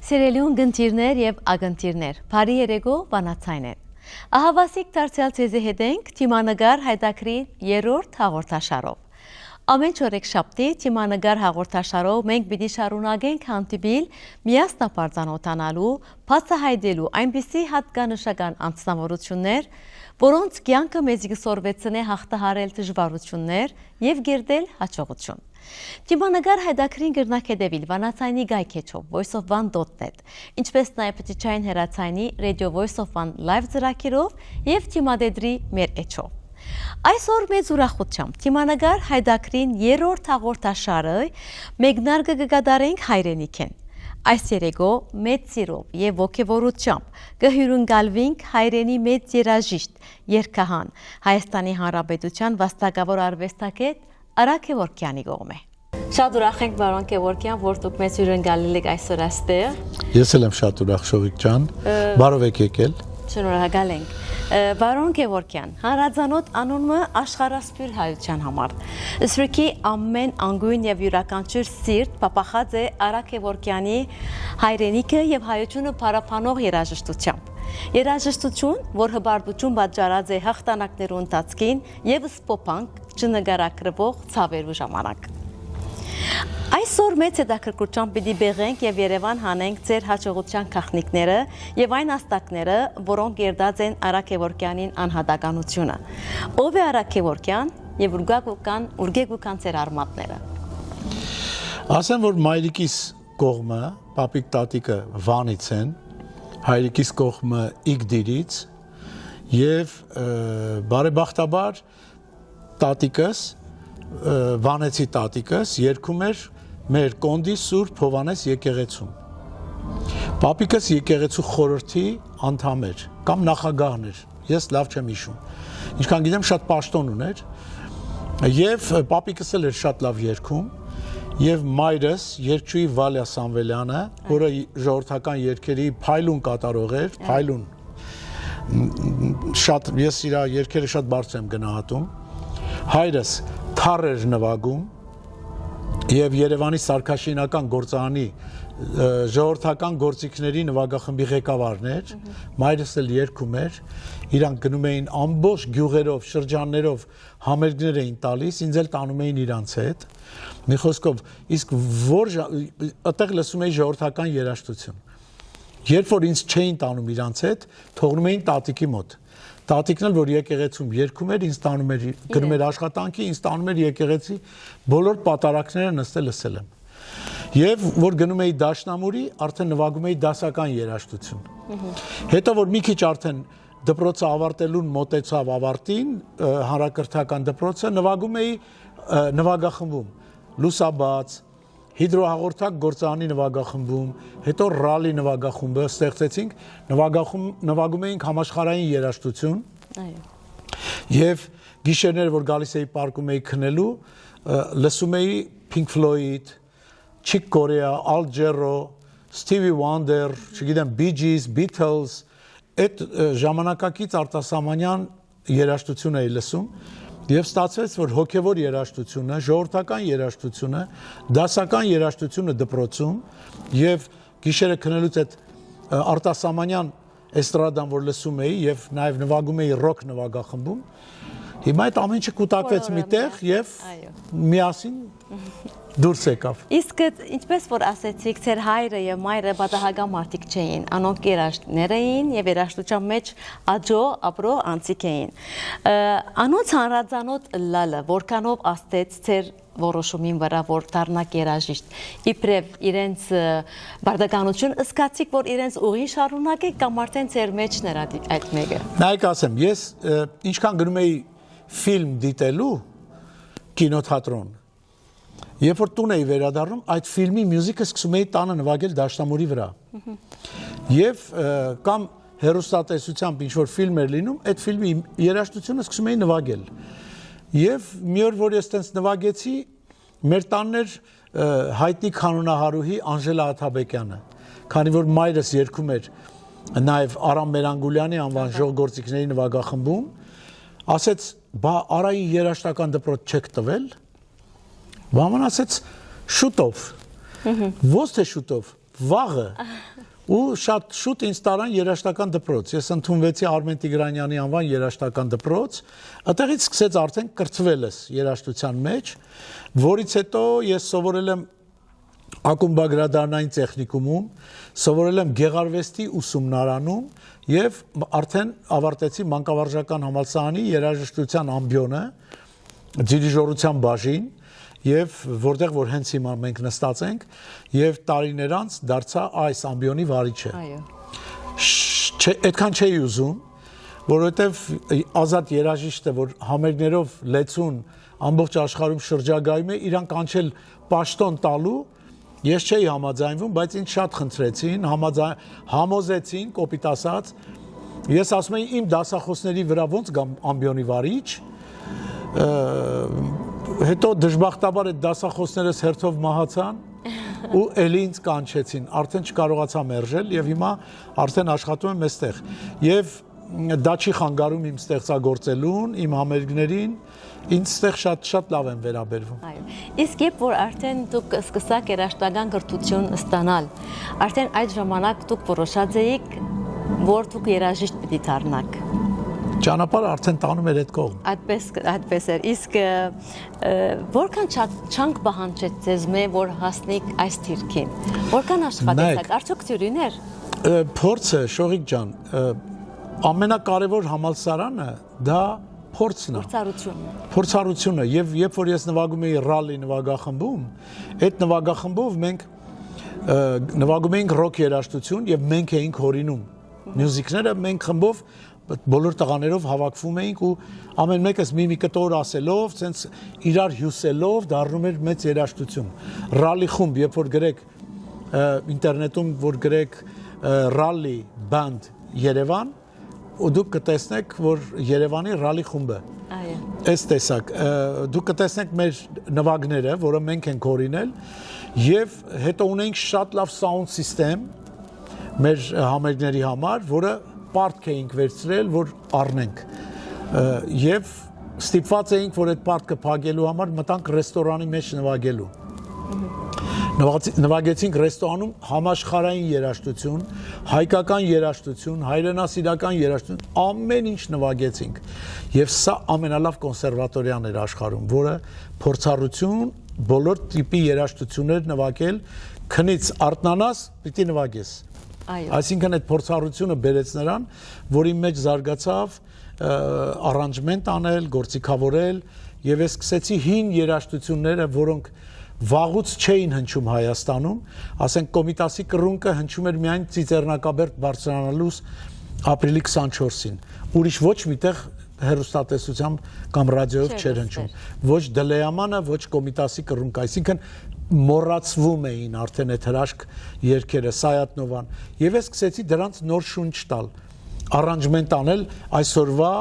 Սիրելիուն գնտիրներ և ագնտիրներ, բարի երեգո բանացայներ։ Ահավասիկ դարձյալ ձեզի հետ ենք թիմանգար հայդակրի երրորդ հաղորդաշարով։ Ամեն չորեքշաբթի թիմանգար հաղորդաշարով մենք պիտի շարունակենք հանդիպել միասնապար ծանոթանալու, բացահայտելու այնպիսի հատկանշական անձնավորություններ, որոնց կյանքը մեզ կսորվեցնե հաղթահարել դժվարություններ և գերտել հաջողություն։ Թիմանգար հայդակրին գրնակետևիլ վանացայնի գայքեչով voiceofone.net, ինչպես նաև պտիչային հերացայնի Radio Voice of One Live ծրագիրով և թիմադեդրի մեր էջով։ Այսօր մեծ ուրախությամբ թիմանգար հայդակրին երրորդ հաղորդաշարը մեկնարկը կկատարենք հայրենիքեն։ Այս երեգո մեծ սիրով և ոգևորությամբ կհյուրընկալվենք հայրենի մեծ երաժիշտ, երգահան, Հայաստանի Հանրապետության վաստակավոր արվեստագետ Արա Գևորգյանի կողմէ։ Շատ ուրախ ենք բարոն Գևորգյան, որ դուք մեզ հյուրընկալել եք այսօր այստեղ։ Ես էլ եմ շատ ուրախ Շողիկ ջան, բարով եք եկել։ Շնորհակալ ենք։ Բարոն Գևորգյան, հանրազանոթ անունը աշխարհասփյուր հայության համար։ Սրիկի ամեն անգույն եւ յուրաքանչյուր սիրտ պապախած է Արա Գևորգյանի հայրենիքը եւ հայությունը փառապանող երաժշտությամբ։ Երաժշտություն, որ հբարտություն պատճառած է հաղթանակներու ընթացքին եւ սփոփանք չնկարագրվող ցավերու ժամանակ։ Այսօր մեծ հետաքրքրությամբ պիտի բեղենք եւ Երևան հանենք ձեր հաջողության գաղտնիքները եւ այն աստակները, որոնք երդած են Արա Գևորգյանին անհատականությունը։ Ով է Արա Գևորգյան եւ ուրգեգուկան ձեր արմատները։ Ասեմ, որ մայրիկիս կողմը, պապիկ տատիկը Վանից են, հայրիկիս կողմը Իգդիրից եւ բարեբախտաբար տատիկս Վանեցի տատիկս երգում էր մեր կոնդի Սուրբ Հովանես եկեղեցում։ Պապիկս եկեղեցու խորհրդի անդամ էր կամ նախագահն էր, ես լավ չեմ հիշում։ Ինչքան գիտեմ շատ պաշտոն ուներ եւ պապիկս էլ էր շատ լավ երգում եւ մայրս երգչուհի Վալյա Սամվելյանը, որը ժողովրդական երգերի փայլուն կատարող էր, փայլուն։ Շատ ես իր երգերը շատ բարձր եմ գնահատում։ Հայրս թառ էր նվագում եւ Երևանի Սարքաշինական գործարանի ժողովրդական գործիքների նվագախմբի ղեկավարն էր, մայրս էլ երգում էր, իրանք գնում էին ամբողջ գյուղերով, շրջաններով համերգներ էին տալիս, ինձ էլ տանում էին իրանց հետ։ Մի խոսքով, իսկ որ այդտեղ լսում էի ժողովրդական երաժշտություն։ Երբ որ ինձ չէին տանում իրանց հետ, թողնում էին տատիկի մոտ։ Տատիկն էլ որ եկեղեցում երգում էր, ինձ տանում էր գնում էր աշխատանքի, ինձ տանում էր եկեղեցի բոլոր պատարակները նստել լսել եմ։ Եվ որ գնում էի դաշնամուրի, արդեն նվագում էի դասական երաժշտություն։ Հետո որ մի քիչ արդեն դպրոցը ավարտելուն մոտեցավ ավարտին, հանրակրթական դպրոցը, նվագում էի նվագախմբում, լուսաբաց, հիդրոհաղորդակ գործարանի նվագախմբում, հետո ռալի նվագախումբը ստեղծեցինք, նվագում էինք համաշխարհային երաժշտություն։ Եվ գիշերներ, որ գալիս էի պարկում էի քնելու, լսում էի Pink Floyd, Chick Corea, Al Jarreau, Stevie Wonder, չգիտեմ, Bee Gees, Beatles, այդ ժամանակակից արտասահմանյան երաժշտություն էի լսում։ Եվ ստացվեց, որ հոգևոր երաժշտությունը, ժողովրդական երաժշտությունը, դասական երաժշտությունը դպրոցում եւ գիշերը քնելուց այդ արտասահմանյան էստրադան, որ լսում էի եւ նաեւ նվագում էի ռոք նվագախմբում, հիմա այդ ամեն ինչը կուտակվեց միտեղ եւ միասին դուրս եկավ։ Իսկ ինչպես որ ասեցիք, ձեր հայրը եւ մայրը պատահական մարդիկ չէին, անոնք երաժիշտներ էին եւ երաժշտության մեջ աջո ապրո անցիկ էին։ Անոնց հանրազանոթ լալը որքանով աստեց ձեր որոշումին վրա, որ դառնաք երաժիշտ։ Իբրև իրենց բարդականություն ըսկացիք, որ իրենց ուղին շարունակեք կամ արդեն ձեր մեջն էր այդ մեկը։ Նայեք ասեմ, ես ինչքան գնում էի ֆիլմ դիտելու կինոթատրոն, երբ որ տուն էի վերադառնում, այդ ֆիլմի մյուզիկը սկսում էի տանը նվագել դաշնամուրի վրա։ Եվ կամ հեռուստատեսությամբ ինչ որ ֆիլմ էր լինում, այդ ֆիլմի երաժշտությունը սկսում էի նվագել։ Եվ մի օր որ ես տենց նվագեցի, մեր տանն էր հայտնի կանոնահարուհի Անժելա Աթաբեկյանը, քանի որ մայրս երգում էր նաև Արամ Մերանգուլյանի անվան ժողգործիքների նվագախմբում, ասեց, բա Արայի երաժշտական դպրոց չեք տվել։ Բաման ասեց շուտով, ոնց թե շուտով, վաղը ու շատ շուտ ինձ տարան երաժշտական դպրոց։ Ես ընդունվեցի Արմեն Տիգրանյանի անվան երաժշտական դպրոց, այդտեղից սկսեց արդեն կրթվել ես երաժշտության մեջ, որից հետո ես սովորել եմ ակումբագրադարանային տեխնիկումում, սովորել եմ գեղարվեստի ուսումնարանում եւ արդեն ավարտեցի մանկավարժական համալսարանի երաժշտության ամբիոնը, դիրիժորության բաժին եւ որտեղ որ հենց հիմա մենք նստած ենք եւ տարիներ անց դարձա այս ամբիոնի վարիչը։ Այո։ Այդքան չէի ուզում, որովհետեւ ազատ երաժիշտը, որ համերգներով լեցուն ամբողջ աշխարհում շրջագայում է, իրան կանչել պաշտոն տալու, ես չէի համաձայնվում, բայց ինձ շատ խնդրեցին, համոզեցին, կոպիտ ասած, ես ասում եի իմ դասախոսների վրա ոնց գամ ամբիոնի վարիչ, հետո դժբախտաբար այդ դասախոսներս հերթով մահացան ու էլի ինձ կանչեցին, արդեն չկարողացա մերժել եւ հիմա արդեն աշխատում եմ այստեղ։ Եվ դա չի խանգարում իմ ստեղծագործելուն, իմ համերգներին, ինձ ստեղ շատ լավ եմ վերաբերվում։ Այո։ Իսկ երբ որ արդեն դուք սկսաք երաժշտական կրթություն ստանալ, արդեն այդ ժամանակ դուք որոշած էիք, որ դուք երաժիշտ պիտի դառնաք։ Ճանապարհը արդեն տանում էր այդ կողմ։ Այդպես էր։ Իսկ որքան չանք պահանջեց ձեզ մե որ հասնեք այս թիրքին։ Որքան աշխատեցաք, արդյոք թյուրիներ։ Փորձը, Շողիկ ջան, ամենակարևոր համալսարանը դա փորձն է։ Փորձառությունը եւ երբ որ ես նվագում էի ռալլի նվագախմբում, այդ նվագախմբով մենք նվագում էինք ռոք երաժշտություն եւ մենք էինք հորինում մյուզիկները, մենք խմբով բոլոր տղաներով հավաքվում էինք ու ամեն մեկս մի կտոր ասելով, ցենց իրար հյուսելով դառնում էր մեծ երաժշտություն։ Ռալլի խումբ, երբ որ գրեք ինտերնետում, որ գրեք ռալլի բանդ Երևան, ու դուք կտեսնեք, որ Երևանի ռալլի խումբը։ Այո։ Այս տեսակ, դուք կտեսնեք մեր նվագները, որը մենք ենք հորինել, եւ հետո ունենք շատ լավ sound system մեր համերգների համար, որը պարտք էինք վերցրել, որ առնենք եւ ստիպված էինք, որ այդ պարտքը փակելու համար մտանք ռեստորանի մեջ նվագելու։ Նվագեցինք ռեստորանում համաշխարհային երաժշտություն, հայկական երաժշտություն, հայրենասիրական երաժշտություն, ամեն ինչ նվագեցինք։ Եվ սա ամենալավ կոնսերվատորիան էր աշխարհում, որը փորձառություն, բոլոր տիպի երաժշտություններ նվագել, քնից արթնանաս, պիտի նվագես։ Այսինքն այդ փորձառությունը բերեց նրան, որի մեջ զարգացավ առանջմենտ անել, գործիքավորել, եւ ես սկսեցի հին երաժշտությունները, որոնք վաղուց չէին հնչում Հայաստանում, ասենք Կոմիտասի կռունկը հնչում էր միայն Ծիծեռնակաբերդ բարձրանալուց ապրիլի 24-ին։ Ուրիշ ոչ միտեղ հեռուստատեսությամբ կամ ռադիոյով չէր հնչում։ Ոչ Դլեամանը, ոչ Կոմիտասի կռունկը, այսինքն մոռացվում էին արդեն այդ հրաշք երգերը, Սայատնովան, եւ ես սկսեցի դրանց նոր շունչ տալ, առանջմենտ անել այսօրվա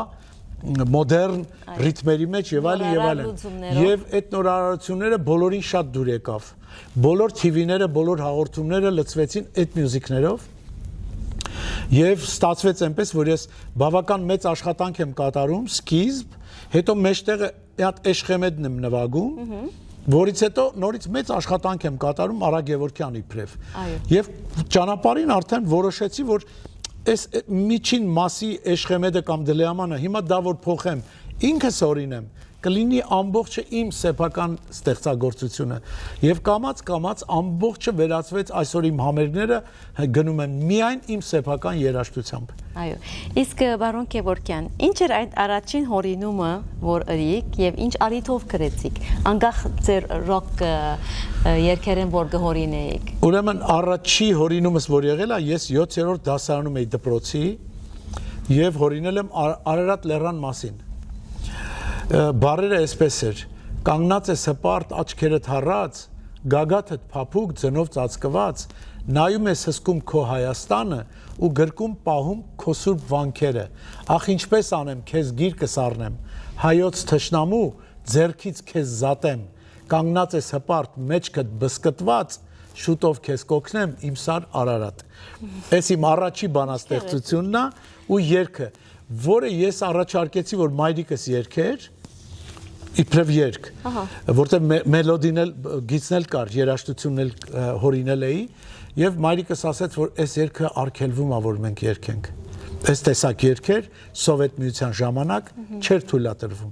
մոդեռն ռիթմերի մեջ եւ այլն եւ այլն։ Եվ այդ նորարարությունները բոլորին շատ դուր եկավ։ Բոլոր TV-ները, բոլոր հաղորդումները լցվեցին այդ մյուզիկներով։ Եվ ստացվեց այնպես, որ ես բավական մեծ աշխատանք եմ կատարում, սկիզբ, հետո մեջտեղը այդ Էշխեմեդն եմ նվագում, որից հետո նորից մեծ աշխատանք եմ կատարում Արա Գևորգյանի իբրև։ Եվ ճանապարհին արդեն որոշեցի, որ այս միջին մասի Էշխեմեդը կամ Դլեամանը հիմա դա որ փոխեմ, ինքս օրինեմ, կլինի ամբողջը իմ սեփական ստեղծագործությունը եւ կամած ամբողջը վերածվեց այսօր իմ համերգները գնում են միայն իմ սեփական երաժշտությամբ։ Այո։ Իսկ բարոն Գևորգյան, ինչ էր այդ առաջին հորինումը, որ ըրիք եւ ինչ արիթով գրեցիք, անկախ ձեր ռոք երգերեն որ գհորինեիք։ Ուրեմն առաջի հորինումս որ եղել է, ես 7-րդ դասարանում էի դպրոցի եւ հորինել եմ Արարատ լեռան մասին։ Բարերը այսպես էր, կանգնած ես հպարտ աչքերդ հառած, գագաթդ փափուկ ձնով ծածկված, նայում ես հսկում քո Հայաստանը ու գրկում պահում քո սուրբ վանքերը, ախ ինչպես անեմ քեզ գիրկը սառնեմ, հայոց թշնամու ձեռքից քեզ զատեմ, կանգնած ես հպարտ մեջքդ բսկտված, շուտով քեզ կօգնեմ իմ սար Արարատ։ Այս իմ առաջի բանաստեղծությունն է ու երգը, որը ես առաջարկեցի, որ մայրիկս երգեր, իբրև երգ, որտեղ մելոդին էլ գիծն էլ կար, երաժշտությունն էլ հորինել էի, եւ մայրիկս ասաց, որ այս երգը արգելվում է, որ մենք երգենք։ Այս տեսակ երգեր Սովետ միության ժամանակ չէր թույլատրվում։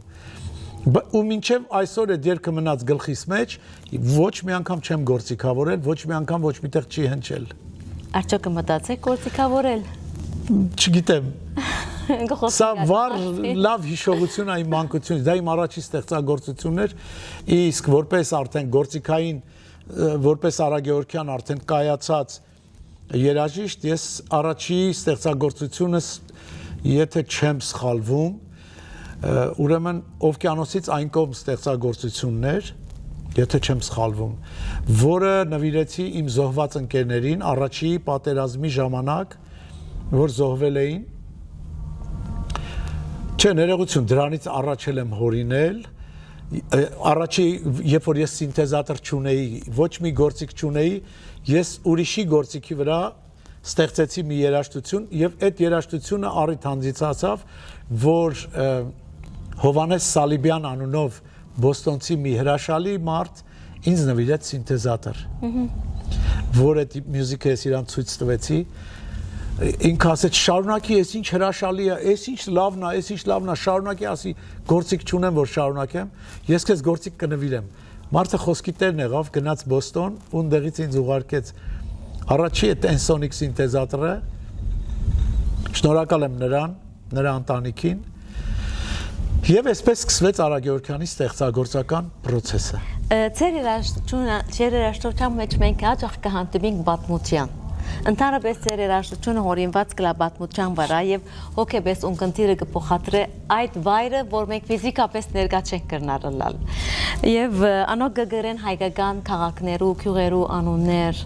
Ու մինչև այսօր այդ երգը մնաց գլխիս մեջ, ոչ մի անգամ չեմ գործիքավորել, ոչ մի անգամ ոչ միտեղ չի հնչել։ Արդյոք մտածեք գործիքավորել։ Չգիտեմ։ Սա վառ լավ հիշողություն է իմ մանկությունից, դա իմ առաջի ստեղծագործությունն էր, իսկ որպես արդեն գործիքային, որպես Արա Գեորգյան արդեն կայացած երաժիշտ, ես առաջի ստեղծագործությունս, եթե չեմ սխալվում, ուրեմն Օվկիանոսից այն կողմ ստեղծագործություններ, եթե չեմ սխալվում, որը նվիրեցի իմ զոհված ընկերներին առաջի պատերազմի ժամանակ, որ զոհվել էին։ Չէ, ներողություն, դրանից առաջ եմ հորինել, առաջի, երբ որ ես սինթեզատոր չունեի, ոչ մի գործիք չունեի, ես ուրիշի գործիքի վրա ստեղծեցի մի երաժշտություն եւ այդ երաժշտությունը առիթ հանդիսացավ, որ Հովանես Սալիբյան անունով բոստոնցի մի հրաշալի մարդ ինձ նվիրեց սինթեզատոր, որ այդ մյուզիկը ես իրան ցույց տվեցի, ինքը ասեց շարունակի, ես ինչ հրաշալի է, ես ինչ լավն է, ես ինչ լավն է, շարունակի, ասի գործիք չունեմ, որ շարունակեմ, ես քեզ գործիք կնվիրեմ։ Մարդը խոսքի տերն եղավ, գնաց Բոստոն, ունդեղից ինձ ուղարկեց առաջի այդ Ensoniq սինթեզատորը, շնորհակալ եմ նրան, նրա ընտանիքին, եւ այսպես սկսվեց Արա Գեորգյանի ստեղծագործական process-ը։ Ձեր երաժշտության մեջ մենք հաճախ կհանդիպենք պատմության։ Ընդհանրապես ձեր երաժշտությունը հորինված կլա պատմության վրա եւ հոգեպես ունկնդիրը կփոխադրե այդ վայրը, որ մենք ֆիզիկապես ներկա չենք կրնարլալ։ Եվ անոք գգրեն հայկական քաղաքներու, գյուղերու անուններ,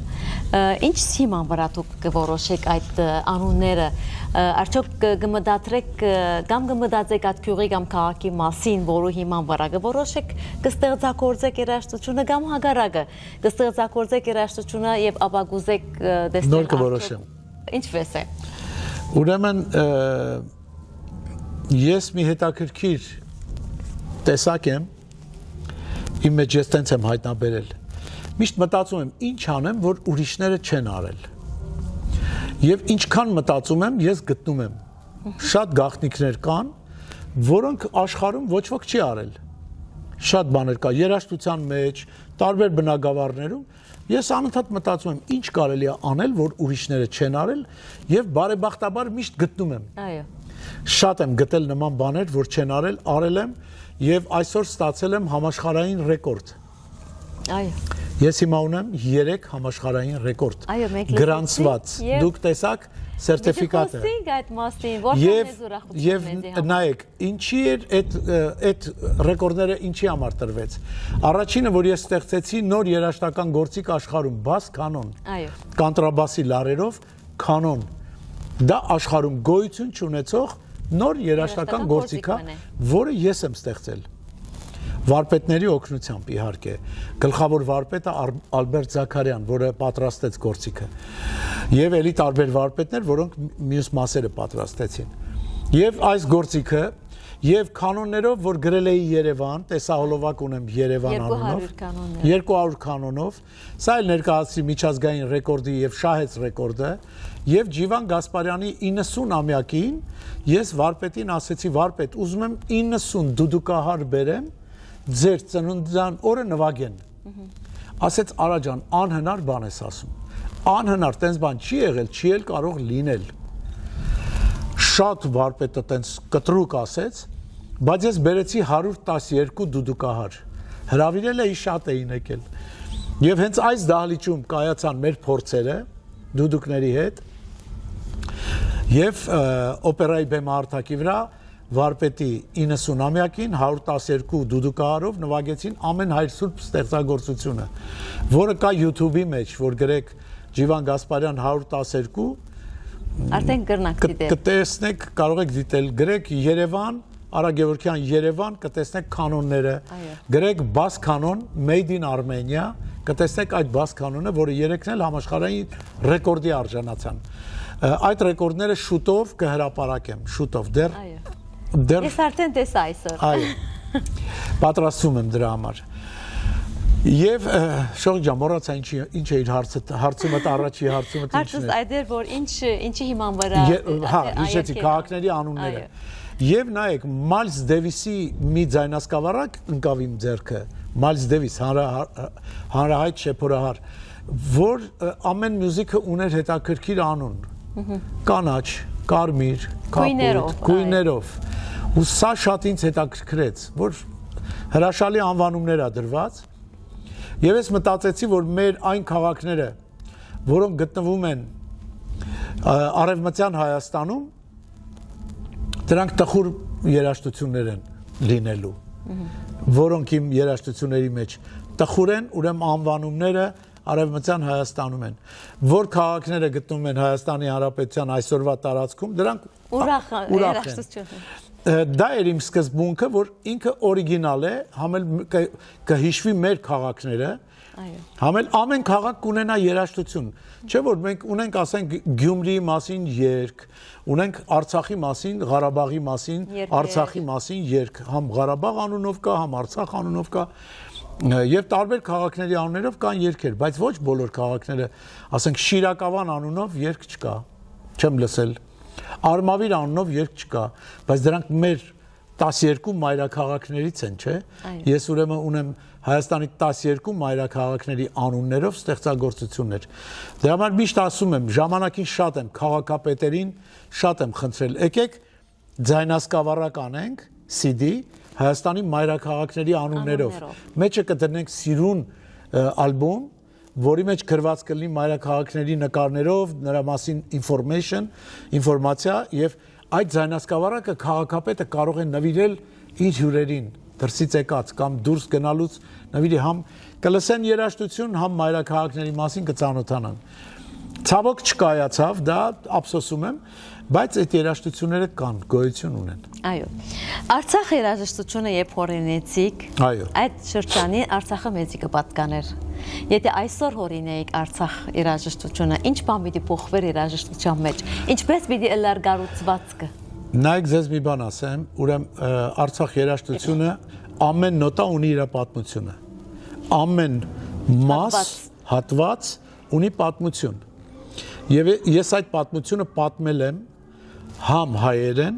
ինչ հիման վրա դուք կորոշեք այդ անունները, արդյոք կմտածեք կամ կմտածեք այդ գյուղի կամ քաղաքի մասին, որը հիման վրա կորոշեք, կստեղծագործեք երաժշտությունը կամ հակառակը, կստեղծագործեք երաժշտությունը եւ ապագուզեք դեսնել Նոր կորոշեմ։ Ինչպես է։ Ուրեմն ես մի հետաքրքիր տեսակ եմ, իմ մեջ ես տենց եմ հայտնաբերել։ Միշտ մտածում եմ, ինչ անեմ, որ ուրիշները չեն արել։ Եվ ինչքան մտածում եմ, ես գտնում եմ։ Շատ գաղտնիքներ կան, որոնք աշխարհում ոչ ոք չի արել։ Շատ բաներ կա երաժշտության մեջ, տարբեր բնագավառներում։ Ես անընդհատ մտածում եմ, ինչ կարելի է անել, որ ուրիշները չեն արել, եւ բարեբախտաբար միշտ գտնում եմ։ Այո։ Շատ եմ գտել նման բաներ, որ չեն արել եմ, եւ այսօր ստացել եմ համաշխարհային ռեկորդ։ Այո։ Ես հիմա ունեմ 3 համաշխարհային ռեկորդ։ Այո, մենք գրանցված։ Դուք տեսաք սերտիֆիկատը։ Խոսենք այդ մասին, որտեղ մեզ ուրախություն մեզ է։ Նայեք, ինչի էր այդ ռեկորդները ինչի համար տրվեց։ Առաջինը, որ ես ստեղծեցի նոր երաժշտական գործիք աշխարհում, բաս կանոն։ Այո։ Կանտրաբասի լարերով կանոն։ Դա աշխարհում գոյություն չունեցող նոր երաժշտական գործիք է, որը ես եմ ստեղծել։ Վարպետների օգնությամբ իհարկե, գլխավոր վարպետը Ալբերտ Զաքարյան, որը պատրաստեց գործիքը, եւ ելի տարբեր վարպետներ, որոնք մյուս մասերը պատրաստեցին։ Եվ այս գործիքը եւ կանոններով, որ գրել էի Երևան, տեսահոլովակ ունեմ Երևան անունով, 200 կանոնով, սա էլ ներկայացրի միջազգային ռեկորդի եւ շահեց ռեկորդը, եւ Ջիվան Գասպարյանի 90-ամյակին ես վարպետին ասեցի, վարպետ, ուզում եմ 90 դուդուկահար բերեմ ձեր ծննդյան օրը նվագեն։ Ասեց Արա ջան, անհնար բան ես ասում։ Անհնար, տենց բան չի եղել, չի էլ կարող լինել։ Շատ վարպետը տենց կտրուկ ասեց, բայց ես բերեցի 112 դուդուկահար։ Հրավիրել էի, շատ էին եկել։ Եվ հենց այս դահլիճում կայացան մեր փորձերը դուդուկների հետ։ Եվ օպերայի բեմահարթակի վրա վարպետի 90-ամյակին 112 դուդուկահարով նվագեցին ամեն հայր սուրբ ստեղծագործությունը, որը կա YouTube-ի մեջ, որ գրեք Ջիվան Գասպարյան 112, արդեն կրնակ դիտել։ Կտեսնեք, կարող եք դիտել, գրեք Երևան, Արա Գեորգյան Երևան, կտեսնեք կանոնները, գրեք բաս կանոն Made in Armenia, կտեսնեք այդ բաս կանոնը, որը երեքն էլ համաշխարհային ռեկորդի արժանացան։ Այդ ռեկորդները շուտով կհրապարակեմ, շուտով դեռ Ես արդեն տեսա այսօր։ Այո։ Պատրաստվում եմ դրա համար։ Եվ շողջան մոռացա ինչ է իր հարցումը առաջի հարցումը Հարցս այդեր որ ինչի հիման վրա հա հիշեցի քաղաքների անունները եւ նայեք Miles Davis-ի մի ձայնասկավառակ ընկավ իմ ձեռքը Miles Davis հանրահայտ շեփորահար որ ամեն մյուզիկը ուներ հետաքրքիր անուն կանաչ կարմիր գույներով ու սա շատ ինձ հետաքրքրեց որ հրաշալի անվանումներ ա դրված եւ ես մտածեցի որ մեր այն քաղաքները որոնք գտնվում են արևմտյան Հայաստանում դրանք տխուր երաժշտություններ են լինելու որոնք իմ երաժշտությունների մեջ տխուր են ուրեմն անվանումները արևմտյան Հայաստանում են որ քաղաքները գտնվում են Հայաստանի Հանրապետության այսօրվա տարածքում դրանք ուրախ երաժշտություն դա էր իմ սկզբունքը որ ինքը օրիգինալ է համել կհիշվի մեր քաղաքները համել ամեն քաղաք կունենա երաժշտություն չէ որ մենք ունենք ասենք Գյումրիի մասին երգ ունենք Արցախի մասին Ղարաբաղի մասին Արցախի մասին երգ համ Ղարաբաղ անունով կա համ Արցախ անունով կա եւ տարբեր քաղաքների անուններով կան երգեր բայց ոչ բոլոր քաղաքները ասենք Շիրակավան անունով երգ չկա չեմ լսել Արմավիր անունով երգ չկա, բայց դրանք մեր 12 մայրաքաղաքներից են, չէ՞։ Ես ուրեմն ունեմ Հայաստանի 12 մայրաքաղաքների անուններով ստեղծագործություններ։ Դրա համար միշտ ասում եմ, ժամանակին շատ եմ քաղաքապետերին, շատ եմ խնդրել, եկեք ձայնասկավառակ անենք, CD Հայաստանի մայրաքաղաքների անուններով։ Մեջը կդնենք սիրուն ալբոմ որի մեջ գրված կլինի մայրաքաղաքների նկարներով, նրա մասին ինֆորմացիա եւ այդ ձայնասկավառակը քաղաքապետը կարող է նվիրել իր հյուրերին դրսից եկած կամ դուրս գնալուց նվիրի համ կլսեն երաժշտություն, համ մայրաքաղաքների մասին կծանոթանան։ Ցավոք չկայացավ, դա ափսոսում եմ, բայց այդ երաժշտությունները կան, գոյություն ունեն։ Այո։ Արցախ երաժշտությունը երբ հորինեցիք, այդ շրջանի Արցախը մեծի կպատկաներ։ Եթե այսօր հորինեիք Արցախ երաժշտությունը, ինչ բան պիտի փոխվեր երաժշտության մեջ, ինչպես պիտի լարգարուցվածքը։ Նայեք ձեզ մի բան ասեմ, ուրեմն Արցախ երաժշտությունը ամեն նոտա ունի իր պատմությունը։ Ամեն մաս, հատված ունի պատմություն։ Եվ ես այդ պատմությունը պատմել եմ համ հայերեն,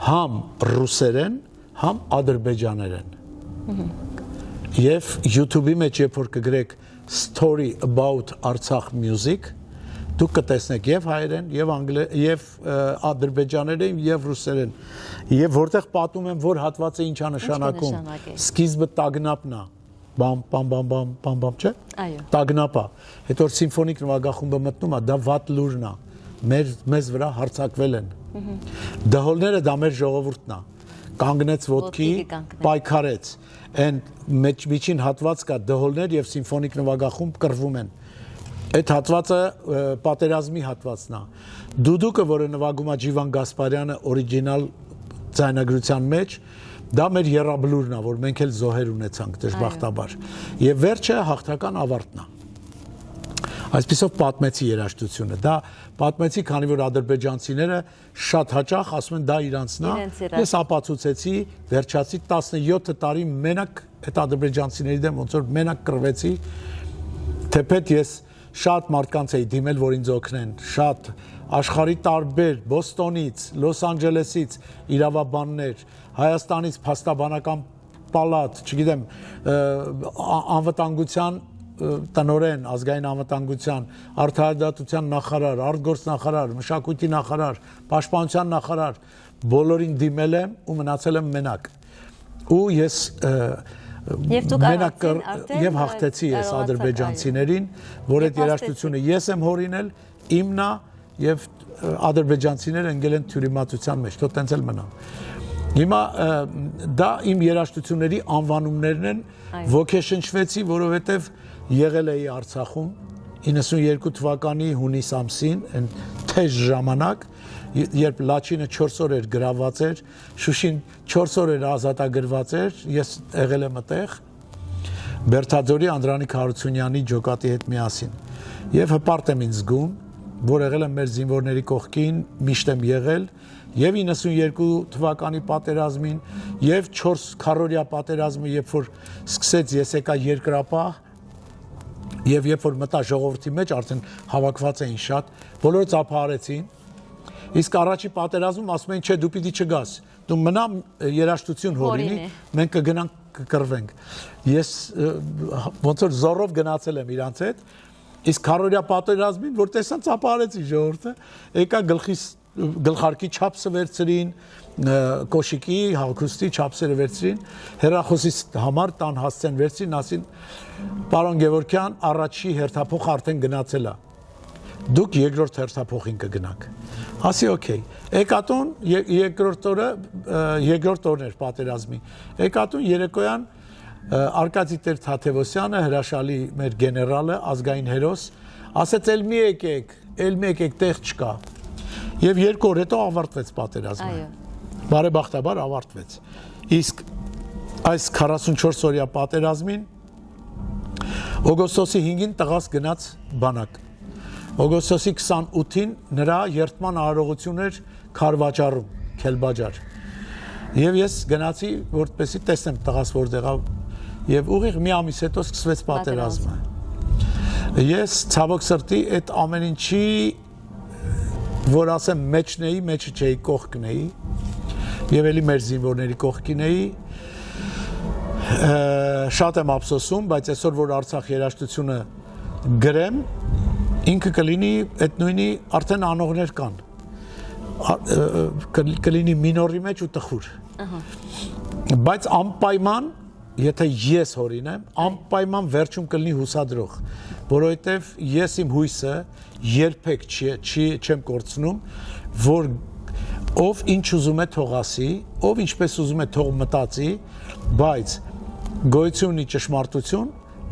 համ ռուսերեն, համ ադրբեջաներեն։ Եվ YouTube-ի մեջ երբ որ կգրեք Story about Artsakh music, դուք կտեսնեք եւ հայերեն, եւ ադրբեջաներեն, եւ ռուսերեն։ Եվ որտեղ պատմում եմ, որ հատվածը ինչա նշանակում։ Սկիզբը տագնապն է։ Բամ բամ բամ բամ բամ բամ չէ։ Այո։ Տագնապա։ Հետո սիմֆոնիկ նվագախումբը մտնում է, դա վատ լուրն է։ Մեզ վրա հարձակվել են։ Դհոլները դա մեր ժողովուրդն է։ Կանգնեց ոտքի, պայքարեց։ Այն միջին հատված կա դհոլներ եւ սիմֆոնիկ նվագախումբ կռվում են։ Այդ հատվածը պատերազմի հատվածն է։ Դուդուկը, որը նվագում է Ջիվան Գասպարյանը օրիգինալ ձայնագրության մեջ, դա մեր եռաբլուրն է, որ մենք էլ զոհեր ունեցանք դժբախտաբար։ Եվ վերջը հաղթական ավարտն է։ Այսպիսով պատմեցի երաժշտությունը։ Դա պատմեցի, քանի որ ադրբեջանցիները շատ հաճախ ասում են դա իրանցն է։ Ես ապացուցեցի, վերջացի 17 տարի մենակ այդ ադրբեջանցիների դեմ ոնց որ մենակ կռվեցի, թեպետ ես շատ մարդկանց էի դիմել, որ ինձ օգնեն, շատ աշխարհի տարբեր Բոստոնից, Լոս Անջելեսից իրավաբաններ, Հայաստանից փաստաբանական պալատ, չգիտեմ, անվտանգության տնօրեն, ազգային անվտանգության, արդարադատության նախարար, արտգործնախարար, մշակույթի նախարար, պաշտպանության նախարար, բոլորին դիմել եմ ու մնացել եմ մենակ։ Ու ես մենակ եւ հաղթեցի ես ադրբեջանցիներին, որ այդ երաժշտությունը ես եմ հորինել, իմն է եւ ադրբեջանցիները ընկել են թյուրիմացության մեջ, թող տենց էլ մնան։ Հիմա դա իմ երաժշտությունների անվանումներն են, ոգեշնչվեցի, որովհետեւ եղել էի Արցախում 92 թվականի հունիս ամսին, այն թեժ ժամանակ, երբ Լաչինը 4 օր էր գրաված էր, Շուշին 4 օր էր ազատագրված էր, ես եղել եմ այդտեղ Բերթաձորի Անդրանիկ Հարությունյանի ջոկատի հետ միասին։ Եվ հպարտ եմ ինձ զգում, որ եղել եմ մեր զինվորների կողքին, միշտ եմ եղել, եւ 92 թվականի պատերազմին, եւ 4 քառորյա պատերազմը, երբ որ սկսեց ես եկա երկրապահ, եւ երբ որ մտա ժողովրդի մեջ, արդեն հավաքված էին շատ, բոլորը ծափահարեցին, իսկ առաջի պատերազմում ասում էին, չէ, դու պիտի չգաս, դու մնա երաշտություն հորինի, մենք կգնանք կկռվենք։ Ես ոնց որ զորով գնացել եմ իրանց հետ, իսկ քառորյա պատերազմին, որ տեսան ծափահարեցին ժողովուրդը, եկա գլխարկի չափսը վերցրին, կոշիկի, հագուստի չափսերը վերցրին, հեռախոսից համար տան հասցեն վերցրին, ասին, պարոն Գևորգյան, առաջի հերթափոխ արդեն գնացել է։ Դուք երկրորդ հերթափոխին կգնաք։ Ասի օքեյ։ Եկատուն երկրորդ օրն էր պատերազմի։ Եկատուն երեկոյան Արկադի Տեր Թաթևոսյանը, հրաշալի մեր գեներալը, ազգային հերոս, ասեց էլ մի եկեք, տեղ չկա։ Եվ 2 օր հետո ավարտվեց պատերազմը։ Բարեբախտաբար ավարտվեց։ Իսկ այս 44 օրյա պատերազմին օգոստոսի 5-ին տղաս գնաց բանակ։ Օգոստոսի 28-ին նրա երթման արարողություն էր Քարվաճառում, Քելբաջար։ Եվ ես գնացի, որպեսզի տեսնեմ տղաս որտեղ է, եւ ուղիղ մի ամիս հետո սկսվեց պատերազմը։ Ես ցավոք սրտի այդ ամեն ինչի, որ ասեմ մեջն էի, մեջը չէի, կողքն էի, եւ էլի մեր զինվորների կողքին էի։ Շատ եմ ափսոսում, բայց այսօր որ Արցախ երաժշտությունը գրեմ, ինքը կլինի այդ նույնի արդեն անողներ կան, կլինի մինորի մեջ ու տխուր, բայց անպայման, եթե ես հորինեմ, անպայման վերջում կլինի հուսադրող, որովհետև ես իմ հույսը երբեք չեմ կորցնում, որ ով ինչ ուզում է թող ասի, ով ինչպես ուզում է թող մտածի, բայց գոյություն ունի ճշմարտություն,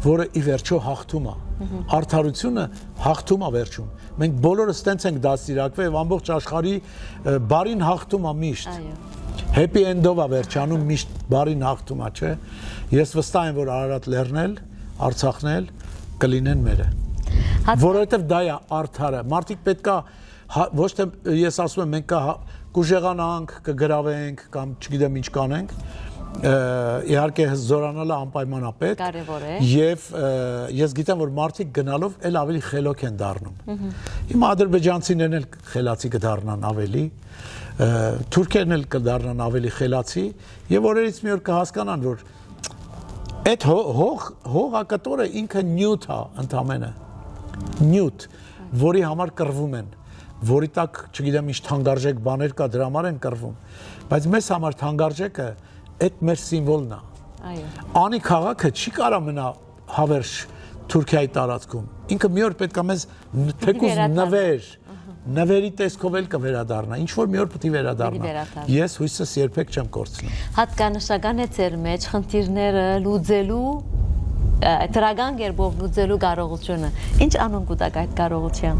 որը ի վերջո հաղթում է։ Արդարությունը հաղթում է վերջում։ Մենք բոլորս տենց ենք դաստիարակվել եւ ամբողջ աշխարհի բարին հաղթում է միշտ։ Happy end-ով է վերջանում, միշտ բարին հաղթում է, չէ։ Ես վստահ եմ, որ Արարատ լեռն էլ, Արցախն էլ կլինեն մերը։ Որովհետեւ դա է արդարը։ Մարդիկ պետքա ոչ թե ես ասում եմ մենք կուժեղանանք, կգրավենք կամ չգիտեմ ինչ կանենք, իհարկե զորանալը անպայմանապետ եւ ես գիտեմ որ մարդիկ գնալով էլ ավելի խելոք են դառնում։ Հիմա ադրբեջանցիներն էլ խելացի կդառնան ավելի, թուրքերն էլ կդառնան ավելի խելացի եւ օրերից մի օր կհասկանան որ այդ հողակտորը ինքը նյութ է ընդամենը, նյութ, որի համար կռվում են, որի տակ չգիտեմ ինչ թանկարժեք բաներ կա դրա համար են կռվում, բայց մեզ համար թանկարժեքը այդ մեր սիմվոլն է։ Անի քաղաքը չի կարա մնա հավերժ Թուրքիայի տարածքում։ Ինքը մի օր պետք է մեզ թեկուզ նվերի տեսքով էլ կվերադառնա, ինչ որ մի օր պետք է վերադառնա։ Ես հույսս երբեք չեմ կորցնում։ Հատկանշական է ձեր մեջ խնդիրները լուծելու, դրական կերպով լուծելու կարողությունը։ Ինչ անուն կուտակ այդ կարողությամբ։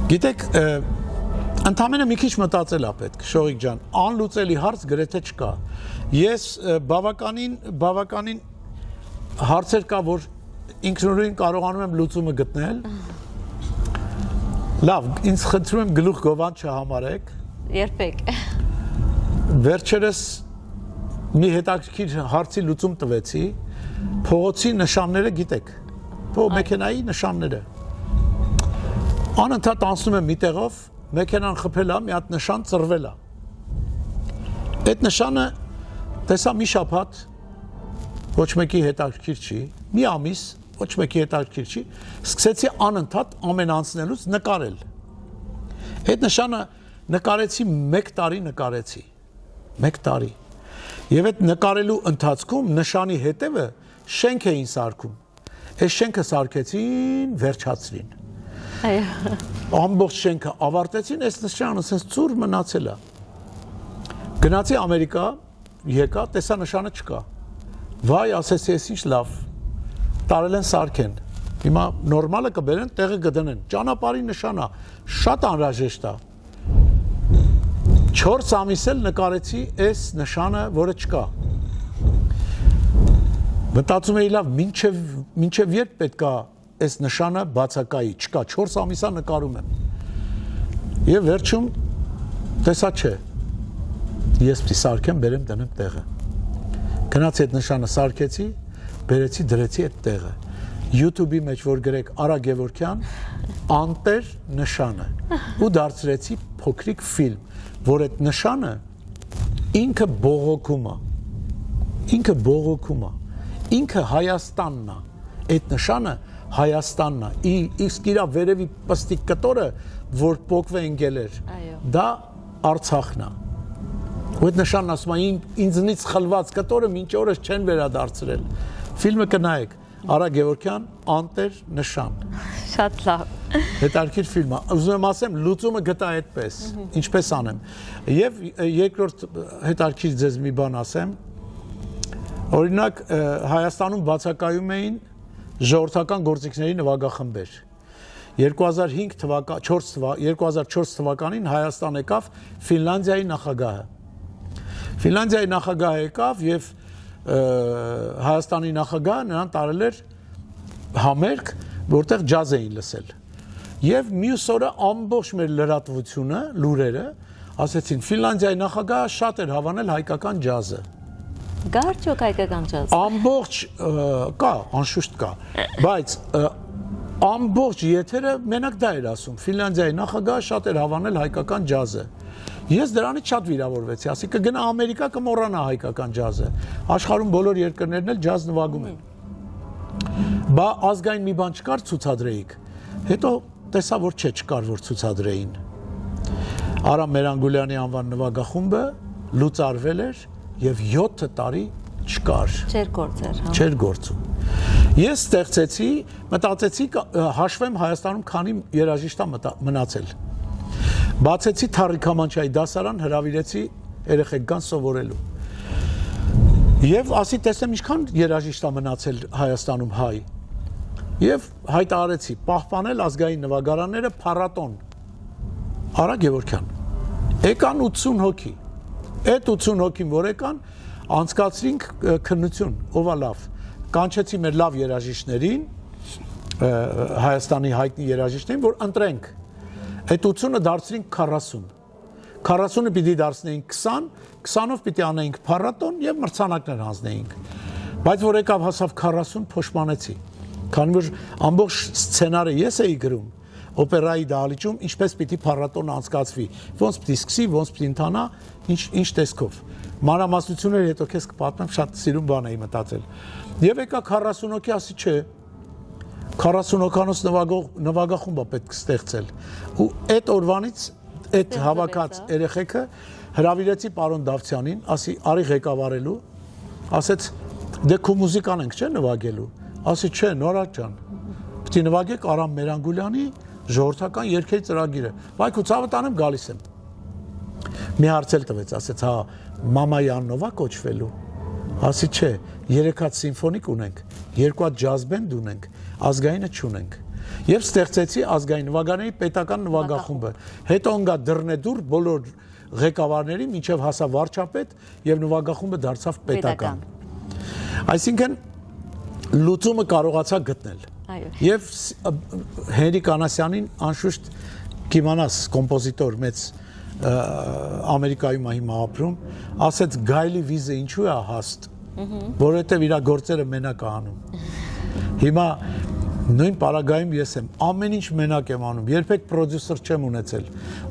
Գիտեք, ընդամենը մի քիչ մտածել է պետք, Շողիկ ջան, անլուծելի հարց գրեթե չկա։ Ես բավականին հարցեր կա, որ ինքնուրույն կարողանում եմ լուծումը գտնել։ Լավ, ինձ խնդրում եմ գլուխ գովան չհամարեք։ Երբեք։ Վերջերս մի հետաքրքիր հարցի լուծում տվեցի, փողոցի նշանները գիտեք, մեքենայի նշանները։ Անընդհատ անցնում եմ մի տեղով, մեքենան խփել է, մի հատ նշան ծռվել է։ Այդ նշանը տեսա մի շաբաթ, ոչ մեկի հետաքրքիր չի, մի ամիս, ոչ մեկի հետաքրքիր չի, սկսեցի անընդհատ ամեն անցնելուց նկարել։ Այդ նշանը նկարեցի 1 տարի նկարեցի, 1 տարի։ Եվ այդ նկարելու ընթացքում նշանի հետևը շենք էին սարքում։ Այս շենքը սարքեցին, վերջացրին։ Ամբողջ շենքը ավարտեցին, այս նշանը ասես ծուր մնացել է։ Գնացի Ամերիկա, եկա, տեսա նշանը չկա։ Վայ, ասեցի, ես ինչ լավ, տարել են սարքեն։ Հիմա նորմալը կբերեն, տեղը կդնեն։ Ճանապարհի նշան է, շատ անհրաժեշտ է։ 4 ամիս էլ նկարեցի այս նշանը, որը չկա։ Մտածում էի լավ, մինչև երբ պետք է այս նշանը բացակայի, չկա, 4 ամիսա նկարում եմ։ Եվ վերջում տեսա չէ։ Ես պիտի սարքեմ, բերեմ դնեմ տեղը։ Գնացի այդ նշանը սարքեցի, բերեցի, դրեցի այդ տեղը։ YouTube-ի մեջ որ գրեք Արա Գևորգյան, անտեր նշանը ու դարձրեցի փոքրիկ ֆիլմ, որ այդ նշանը ինքը բողոքում է։ Ինքը Հայաստանն է։ Այդ նշանը Հայաստանն է։ Իսկ իրա վերևի պստիկ կտորը, որ փոկվե ընկել էր, դա Արցախն է։ Ու այդ նշանն ասում է ինձնից խլված կտորը մինչ օրս չեն վերադարձրել։ Ֆիլմը կնայեք, Արա Գևորգյան, անտեր նշան։ Շատ լավ։ Հետարքիր ֆիլմ է։ Ուզում եմ ասեմ, լուծումը գտա այդպես, ինչպես անեմ։ Եվ երկրորդ հետարքիր ձեզ մի բան ասեմ։ Օրինակ Հայաստանում բացակայում էին ժողովրդական գործիքների նվագախմբեր։ 2004 թվականին Հայաստան եկավ Ֆինլանդիայի նախագահը։ Ֆինլանդիայի նախագահը եկավ եւ Հայաստանի նախագահը նրան տարել էր համերգ, որտեղ ջազ էին լսել։ Եվ մյուս օրը ամբողջ մեր լրատվությունը, լուրերը ասեցին Ֆինլանդիայի նախագահը շատ էր հավանել հայկական ջազը։ Կա արդյոք հայկական ջազ։ Ամբողջ կա, անշուշտ կա, բայց ամբողջ եթերը մենակ դա էր ասում։ Ֆինլանդիայի նախագահը շատ էր հավանել հայկական ջազը։ Ես դրանից շատ վիրավորվեցի, ասի կգնա Ամերիկա կմոռանա հայկական ջազը։ Աշխարհում բոլոր երկրներն էլ ջազ նվագում են։ Բա ազգային մի բան չկար ցուցադրեիք։ Հետո տեսա որ չկար որ ցուցադրեին։ Արամ Մերանգուլյանի անվան նվագախումբը լուծարվել էր եւ 7 տարի չկար։ Չէր գործեր, հա։ Չէր գործում։ Ես ստեղծեցի, մտածեցի հաշվեմ Հայաստանում քանի երաժիշտ է մնացել։ Բացեցի Թարիկ Ամանչյանի դասարան, հրավիրեցի երեխեք կան սովորելու։ Եվ ասի տեսնեմ ինչքան երաժիշտ է մնացել Հայաստանում հայ։ Եվ հայտարարեցի պահպանել ազգային նվագարանները փառատոն։ Արա Գևորգյան։ Եկան 80 հոգի։ Այդ 80 հոգին որ եկան, անցկացրինք քննություն, ով է լավ։ Կանչեցի մեր լավ երաժիշտներին, Հայաստանի հայտնի երաժիշտներին, որ ընտրենք։ Այդ 80-ը դարձրինք 40։ 40-ը պիտի դարձնեինք 20, 20-ով պիտի անեինք փառատոն եւ մրցանակներ հանձնեինք։ Բայց որ եկավ հասավ 40 փոշմանեցի։ Քանի որ ամբողջ սցենարը ես էի գրում, օպերայի դահլիճում ինչպես պիտի փառատոնը անցկացվի, ոնց պիտի սկսի, ոնց պիտի ընթանա, ինչ տեսքով։ Մանրամասնությունները հետո քեզ կպատմեմ, շատ սիրուն բան էի մտածել։ Եվ եկա 40 հոգի, ասի չէ, 40 հոգանոց նվագախումբ է պետք ստեղծել։ Ու այդ օրվանից այդ հավաքած երեխեքը հրավիրեցի պարոն Դավթյանին, ասի արի ղեկավարելու, ասեց դե քո մուզիկան ենք չէ նվագելու, ասի չէ Նորա ջան, պիտի նվագեք Արամ Մերանգուլյանի ժողովրդական երգերի ծրագիրը, բայ քո ցավը տանեմ գալիս եմ։ Մի հարց էլ տվեց, ասեց հա մամայի աննով է կոչվելու, ասի չէ 3 հատ սիմֆոնիկ ունենք, 2 հատ ջազ բենդ ունենք, ազգայինը չունենք։ Եվ ստեղծեցի ազգային նվագարանների պետական նվագախումբը։ Հետո ընկա դռնեդուր բոլոր ղեկավարների մինչև հասավ վարչապետ եւ նվագախումբը դարձավ պետական։ Այսինքն լուծումը կարողացա գտնել։ Այո։ Եվ Հենրիկ Անասյանին անշուշտ կիմանաս կոմպոզիտոր մեծ Ամերիկայում է հիմա ապրում, ասեց գայլի վիզը ինչու է հաստ, որովհետեւ իր գործերը մենակ է անում։ Հիմա նույն պարագայում ես եմ ամեն ինչ մենակ եմ անում, երբեք պրոդյուսեր չեմ ունեցել։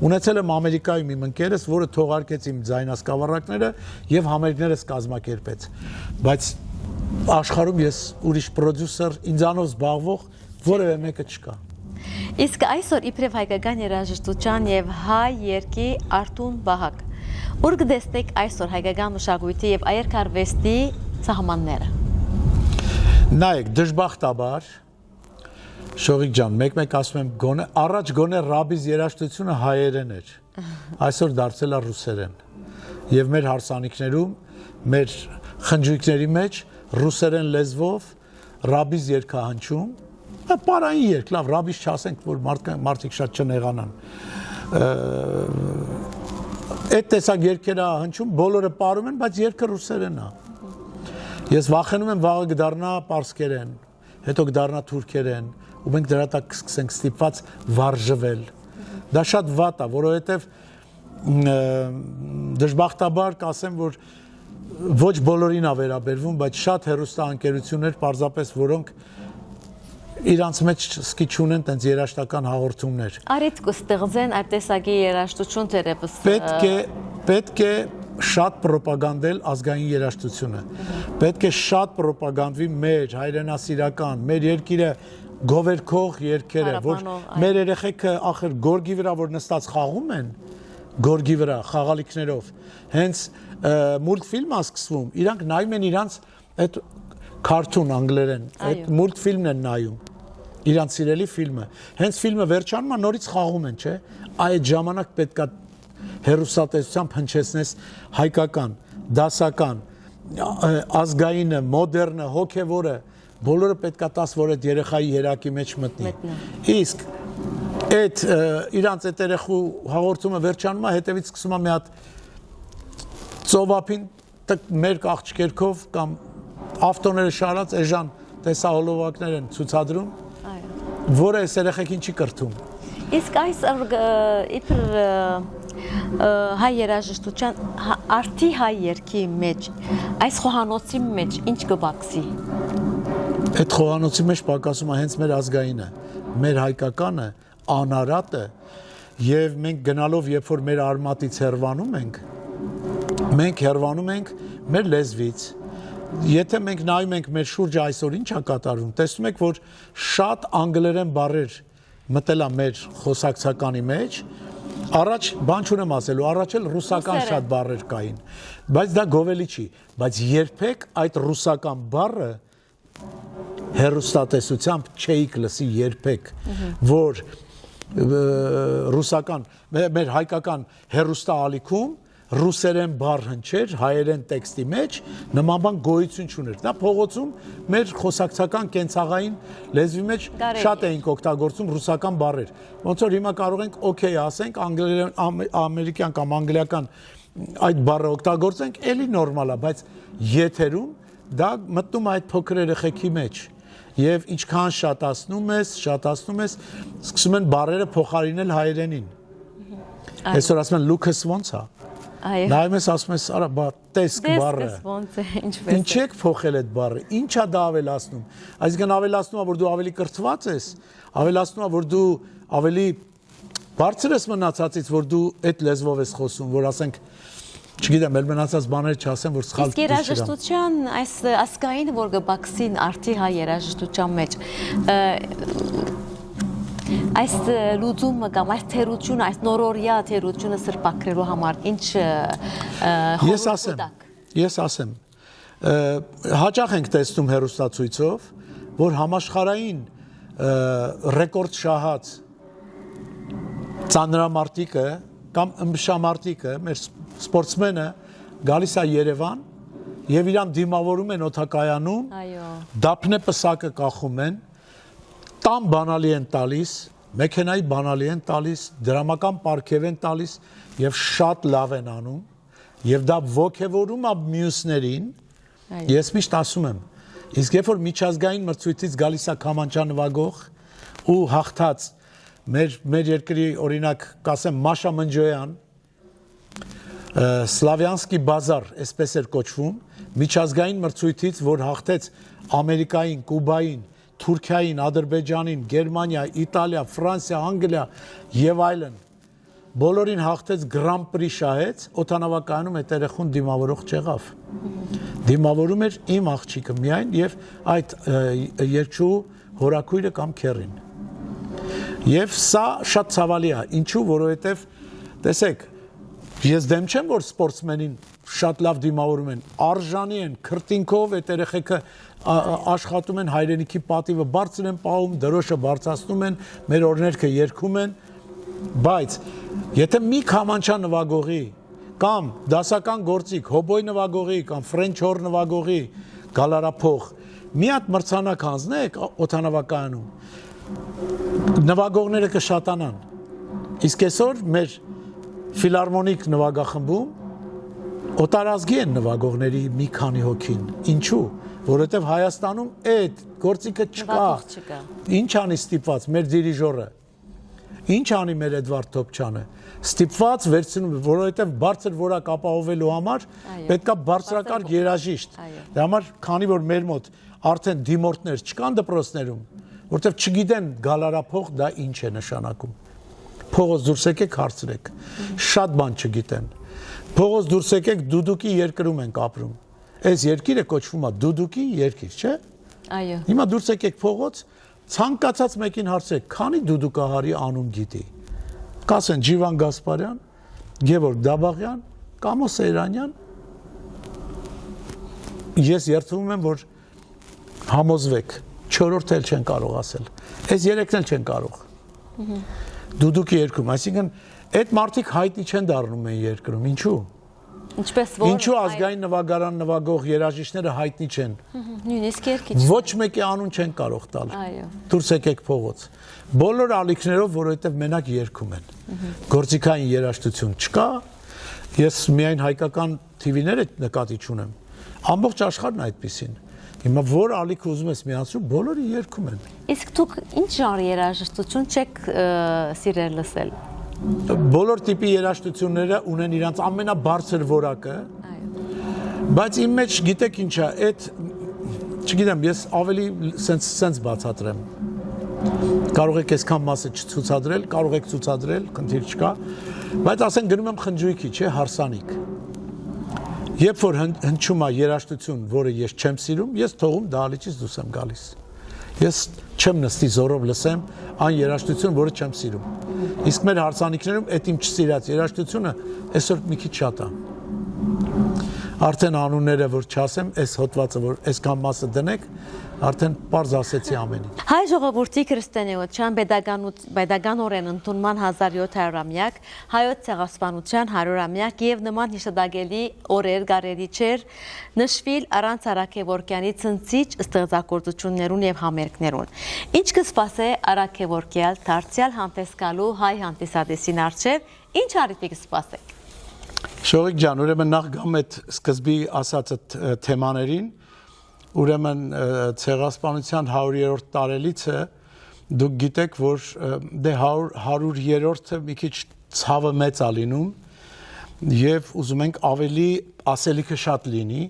Ունեցել եմ Ամերիկայում իմ ընկերս, որը թողարկեց իմ ձայնասկավառակները եւ համերգներս կազմակերպեց։ Բայց աշխարհում ես ուրիշ պրոդյուսեր ինձանով զբաղվող որևէ մեկը չկա։ Իսկ այսօր իբրև հայկական երաժշտության եւ հայ երգի Արտուն Վահակ, ուր կդեսնեք այսօր հայկական մշակույթի եւ այերքարվեստի սահմանները։ Նայեք, դժբախտաբար Շողիկ ջան, մեկ-մեկ ասում եմ գոնե առաջ գոնե ռաբիզ երաժշտությունը հայերեն էր։ Այսօր դարձել է ռուսերեն։ Եվ մեր հարսանիքներում, մեր խնջույքների մեջ ռուսերեն լեզվով ռաբիզ երգ է հնչում, պարային երգ, լավ, ռաբիզ չասենք, որ մարդիկ շատ չնեղանան։ Այդ տեսակ երգերը հնչում, բոլորը պարում են, բայց երգը ռուսերեն է։ Ես վախենում եմ վաղը կդառնա պարսկերեն, հետո կդառնա թուրքերեն, ու մենք դրա տակ կսկսենք ստիպված վարժվել։ դա շատ վատ է, որովհետև դժբախտաբար կասեմ, որ ոչ բոլորին է վերաբերվում, բայց շատ հեռուստաընկերություններ պարզապես որոնք իրանց մեջ սկի չունեն տենց երաժշտական հաղորդումներ։ Արիտ կստեղծեն այդ տեսակի երաժշտություն թերևս։ Պետք է շատ պրոպագանդել ազգային երաժշտությունը։ Պետք է շատ պրոպագանդվի մեր հայրենասիրական, մեր երկիրը գովերքող երգերը, որ մեր երեխեքը ախր գորգի վրա որ նստած խաղում են, գորգի վրա խաղալիքներով, հենց մուլտֆիլմը սկսվում, իրանք նայում են իրանց այդ քարթուն անգլերեն, այդ մուլտֆիլմն են նայում, իրանց սիրելի ֆիլմը, հենց ֆիլմը վերջանում է, նորից խաղում են, չէ՞, այդ ժամանակ պետք է հեռուստատեսությամբ հնչեցնես հայկական, դասական, ազգայինը, մոդեռնը, հոգևորը, բոլորը պետք է տաս, որ այդ երեխայի երակի մեջ մտնի։ Իսկ այդ իրանց այդ երեխու հաղորդումը վերջանում է, հետևից սկսում է մի հատ ծովափին մեր աղջկերքով կամ ավտոները շարած էժան տեսահոլովակներ են ցուցադրում, որը այս երեխեքին չի կրթում։ Իսկ այս իբր հայ երաժշտության արդի հայ երգի մեջ, այս խոհանոցի մեջ ինչ կբացի։ Այդ խոհանոցի մեջ պակասում է հենց մեր ազգայինը, մեր հայկականը, անարատը, եւ մենք գնալով երբ որ մեր արմատից հեռվանում ենք, մենք հեռվանում ենք մեր լեզվից։ Եթե մենք նայում ենք մեր շուրջը այսօր ինչ է կատարվում, տեսնում եք, որ շատ անգլերեն բառեր մտել է մեր խոսակցականի մեջ, առաջ բան չունեմ ասելու, առաջ էլ ռուսական շատ բառեր կային, բայց դա գովելի չի, բայց երբեք այդ ռուսական բառը հեռուստատեսությամբ չէիք լսի երբեք, որ ռուսական, մեր հայկական հեռուստաալիքում ռուսերեն բառ հնչեր հայերեն տեքստի մեջ, նման բան գոյություն չուներ։ Դա փողոցում մեր խոսակցական կենցաղային լեզվի մեջ շատ էինք օգտագործում ռուսական բառեր։ Ոնց որ հիմա կարող ենք օքեյ ասենք, ամերիկյան կամ անգլիական այդ բառը օգտագործենք, էլի նորմալ է, բայց եթերում դա մտնում է այդ փոքր երեխեքի մեջ։ Եվ ինչքան շատացնում ես, սկսում են բառերը փոխարինել հայերենին։ Այսօր ասում են Լուքաս ոնց է։ Նայում ես ասում ես, արա, բա տեսք բառը։ Ինչ եք փոխել այդ բառը։ Ինչա դա ավելացնում։ Այսինքն ավելացնում է, որ դու ավելի կրթված ես, ավելացնում է, որ դու ավելի բարձր ես մնացածից, որ դու այդ լեզվով ես խոսում, որ ասենք չգիտեմ, ել մնացած բաները չասեմ, որ սխալ իսկ երաժշտության այս ասկային, որ գբաքսին արդի հայ երաժշտության մեջ, այս լուծումը կամ այս թերությունը, այս նորորյա թերությունը սրբակրելու համար ինչ Ես ասեմ, հաճախ ենք տեսնում հեռուստացույցով, որ համաշխարհային ռեկորդ շահած ծանրամարտիկը կամ ըմբշամարտիկը, մեր սպորտսմենը գալիս է Երևան եւ իրան դիմավորում են օթակայանում, դափնե պսակը կախում են, տան բանալի են տալիս, մեքենայի բանալի են տալիս, դրամական պարգև են տալիս եւ շատ լավ են անում եւ դա ոգևորում է մյուսներին։ Ես միշտ ասում եմ, իսկ երբ որ միջազգային մրցույթից գալիս է քամանչա նվագող ու հաղթած մեր երկրի օրինակ կասեմ Մաշա Մնջոյան, Սլավյանսկի բազար, այսպես էր կոչվում, միջազգային մրցույթից, որ հաղթեց Ամերիկային, Կուբային, Թուրքիային, Ադրբեջանին, Գերմանիա, Իտալիա, Ֆրանսիա, Անգլիա եւ այլն, բոլորին հաղթեց Grand Prix շահեց, օդանավակայանում այդ երեխուն դիմավորող չեղավ։ Դիմավորում էր իմ աղջիկը միայն եւ այդ երկու հորաքույրը կամ քեռին։ Եվ սա շատ ցավալի է, ինչու, որովհետեւ տեսեք, ես դեմ չեմ, որ սպորտսմենին շատ լավ դիմավորում են, արժանի են, քրտինքով այդ երեխեքը աշխատում են, հայրենիքի պատիվը բարձր են պահում, դրոշը բարձրացնում են, մեր օրներքը երգում են, բայց եթե մի քամանչա նվագողի կամ դասական գործիք, հոբոյ նվագողի կամ ֆրենչ հոր նվագողի գալարափող մի հատ մրցանակ հանձնեք օդանավակայանում, նվագողները կշատանան։ Իսկ այսօր մեր ֆիլարմոնիկ նվագախմբում օտարազգի են նվագողների մի քանի հոգին։ Ինչու? Որովհետև Հայաստանում այդ գործիքը չկա։ Ինչ անի ստիպված մեր դիրիժորը։ Ինչ անի մեր Էդվարդ Թոփչյանը։ Ստիպված վերցնում, որովհետև բարձր որակ ապահովելու համար պետքա բարձրակարգ երաժիշտ։ Դրա համար, քանի որ մեր մոտ արդեն դիմորդներ չկան դպրոցներում, որովհետև չգիտեն գալարափող դա ինչ է նշանակում։ Փողոց դուրս եկեք հարցրեք։ Շատ բան չգիտեն։ Փողոց դուրս եկեք դուդուկի երկրում ենք ապրում։ Այս երկիրը կոչվում է դուդուկի երկիր, չէ՞։ Այո։ Հիմա դուրս եկեք փողոց, ցանկացած մեկին հարցրեք, քանի դուդուկահարի անուն գիտի։ Կասեն Ջիվան Գասպարյան, Գևորգ Դաբաղյան, Կամո Սեյրանյան։ Ես երդվում եմ, որ համոզվեք, 4-րդ էլ չեն կարող ասել։ Այս 3-ն էլ չեն կարող։ Դուդուկի երկրում, այսինքն այդ մարդիկ հայտնի չեն դառնում են երկրում, ինչու։ Ինչպես որ Ինչու ազգային նվագարան նվագող երաժիշտները հայտնի չեն։ Նույնիսկ երկիչ։ Ոչ մեկի անուն չեն կարող տալ։ Այո։ Դուրս եկեք փողոց։ Բոլոր ալիքներով, որովհետև մենակ երգում են։ Գործիքային երաժշտություն չկա։ Ես միայն հայկական TV-ները նկատի չունեմ։ Ամբողջ աշխարհն այդպեսին։ Հիմա որ ալիք ուզում ես միացրու, բոլորը երգում են։ Իսկ դուք ինչ ժանր երաժշտություն չեք սիրել լսել։ Բոլոր տիպի երաժշտությունները ունեն իրենց ամենաբարձր որակը, բայց իմ մեջ գիտեք ինչա, այդ չգիտեմ, ես ավելի սենց բացատրեմ։ Կարող եք այսքան մասը չցուցադրել, կարող եք ցուցադրել, խնդիր չկա, բայց ասեն գնում եմ խնջույքի, չէ, հարսանիք։ Երբ որ հնչում է երաժշտություն, որը ես չեմ սիրում, ես թողում դահլիճից դուրս եմ գալիս։ Ես չեմ նստի զորով լսեմ այն երաժշտություն, որը չեմ սիրում։ Իսկ մեր հարսանիքներում այդ իմ չսիրած երաժշտությունը այսօր մի քիչ շատ է։ Արդեն անունները որ չասեմ, այս հոդվածը որ այսքան մասը դնեք, արդեն պարզ ասեցի ամեն ինչ։ Հայ ժողովրդի քրիստոնեության pedagogan ընդունման 1700-ամյակ, հայոց ցեղասպանության 100-ամյակ եւ նման հիշադակելի օրեր գարելի չէր նշվել առանց Արաքեվորկյանի ցնցիչ ստեղծագործություններուն եւ համերգներուն։ Ինչ կսպասե Արաքեվորկյալ դարձյալ հանդես գալու հայ հանդիսադեսին արչեւ, ինչ արիթ կսպասեք։ Շողիկ ջան, ուրեմն նախ գամ այդ սկզբի ասած թեմաներին, ուրեմն ցեղասպանության 100-րդ տարելիցը դուք գիտեք, որ դե 100-րդը մի քիչ ցավը մեծ է լինում եւ ուզում ենք ավելի ասելիքը շատ լինի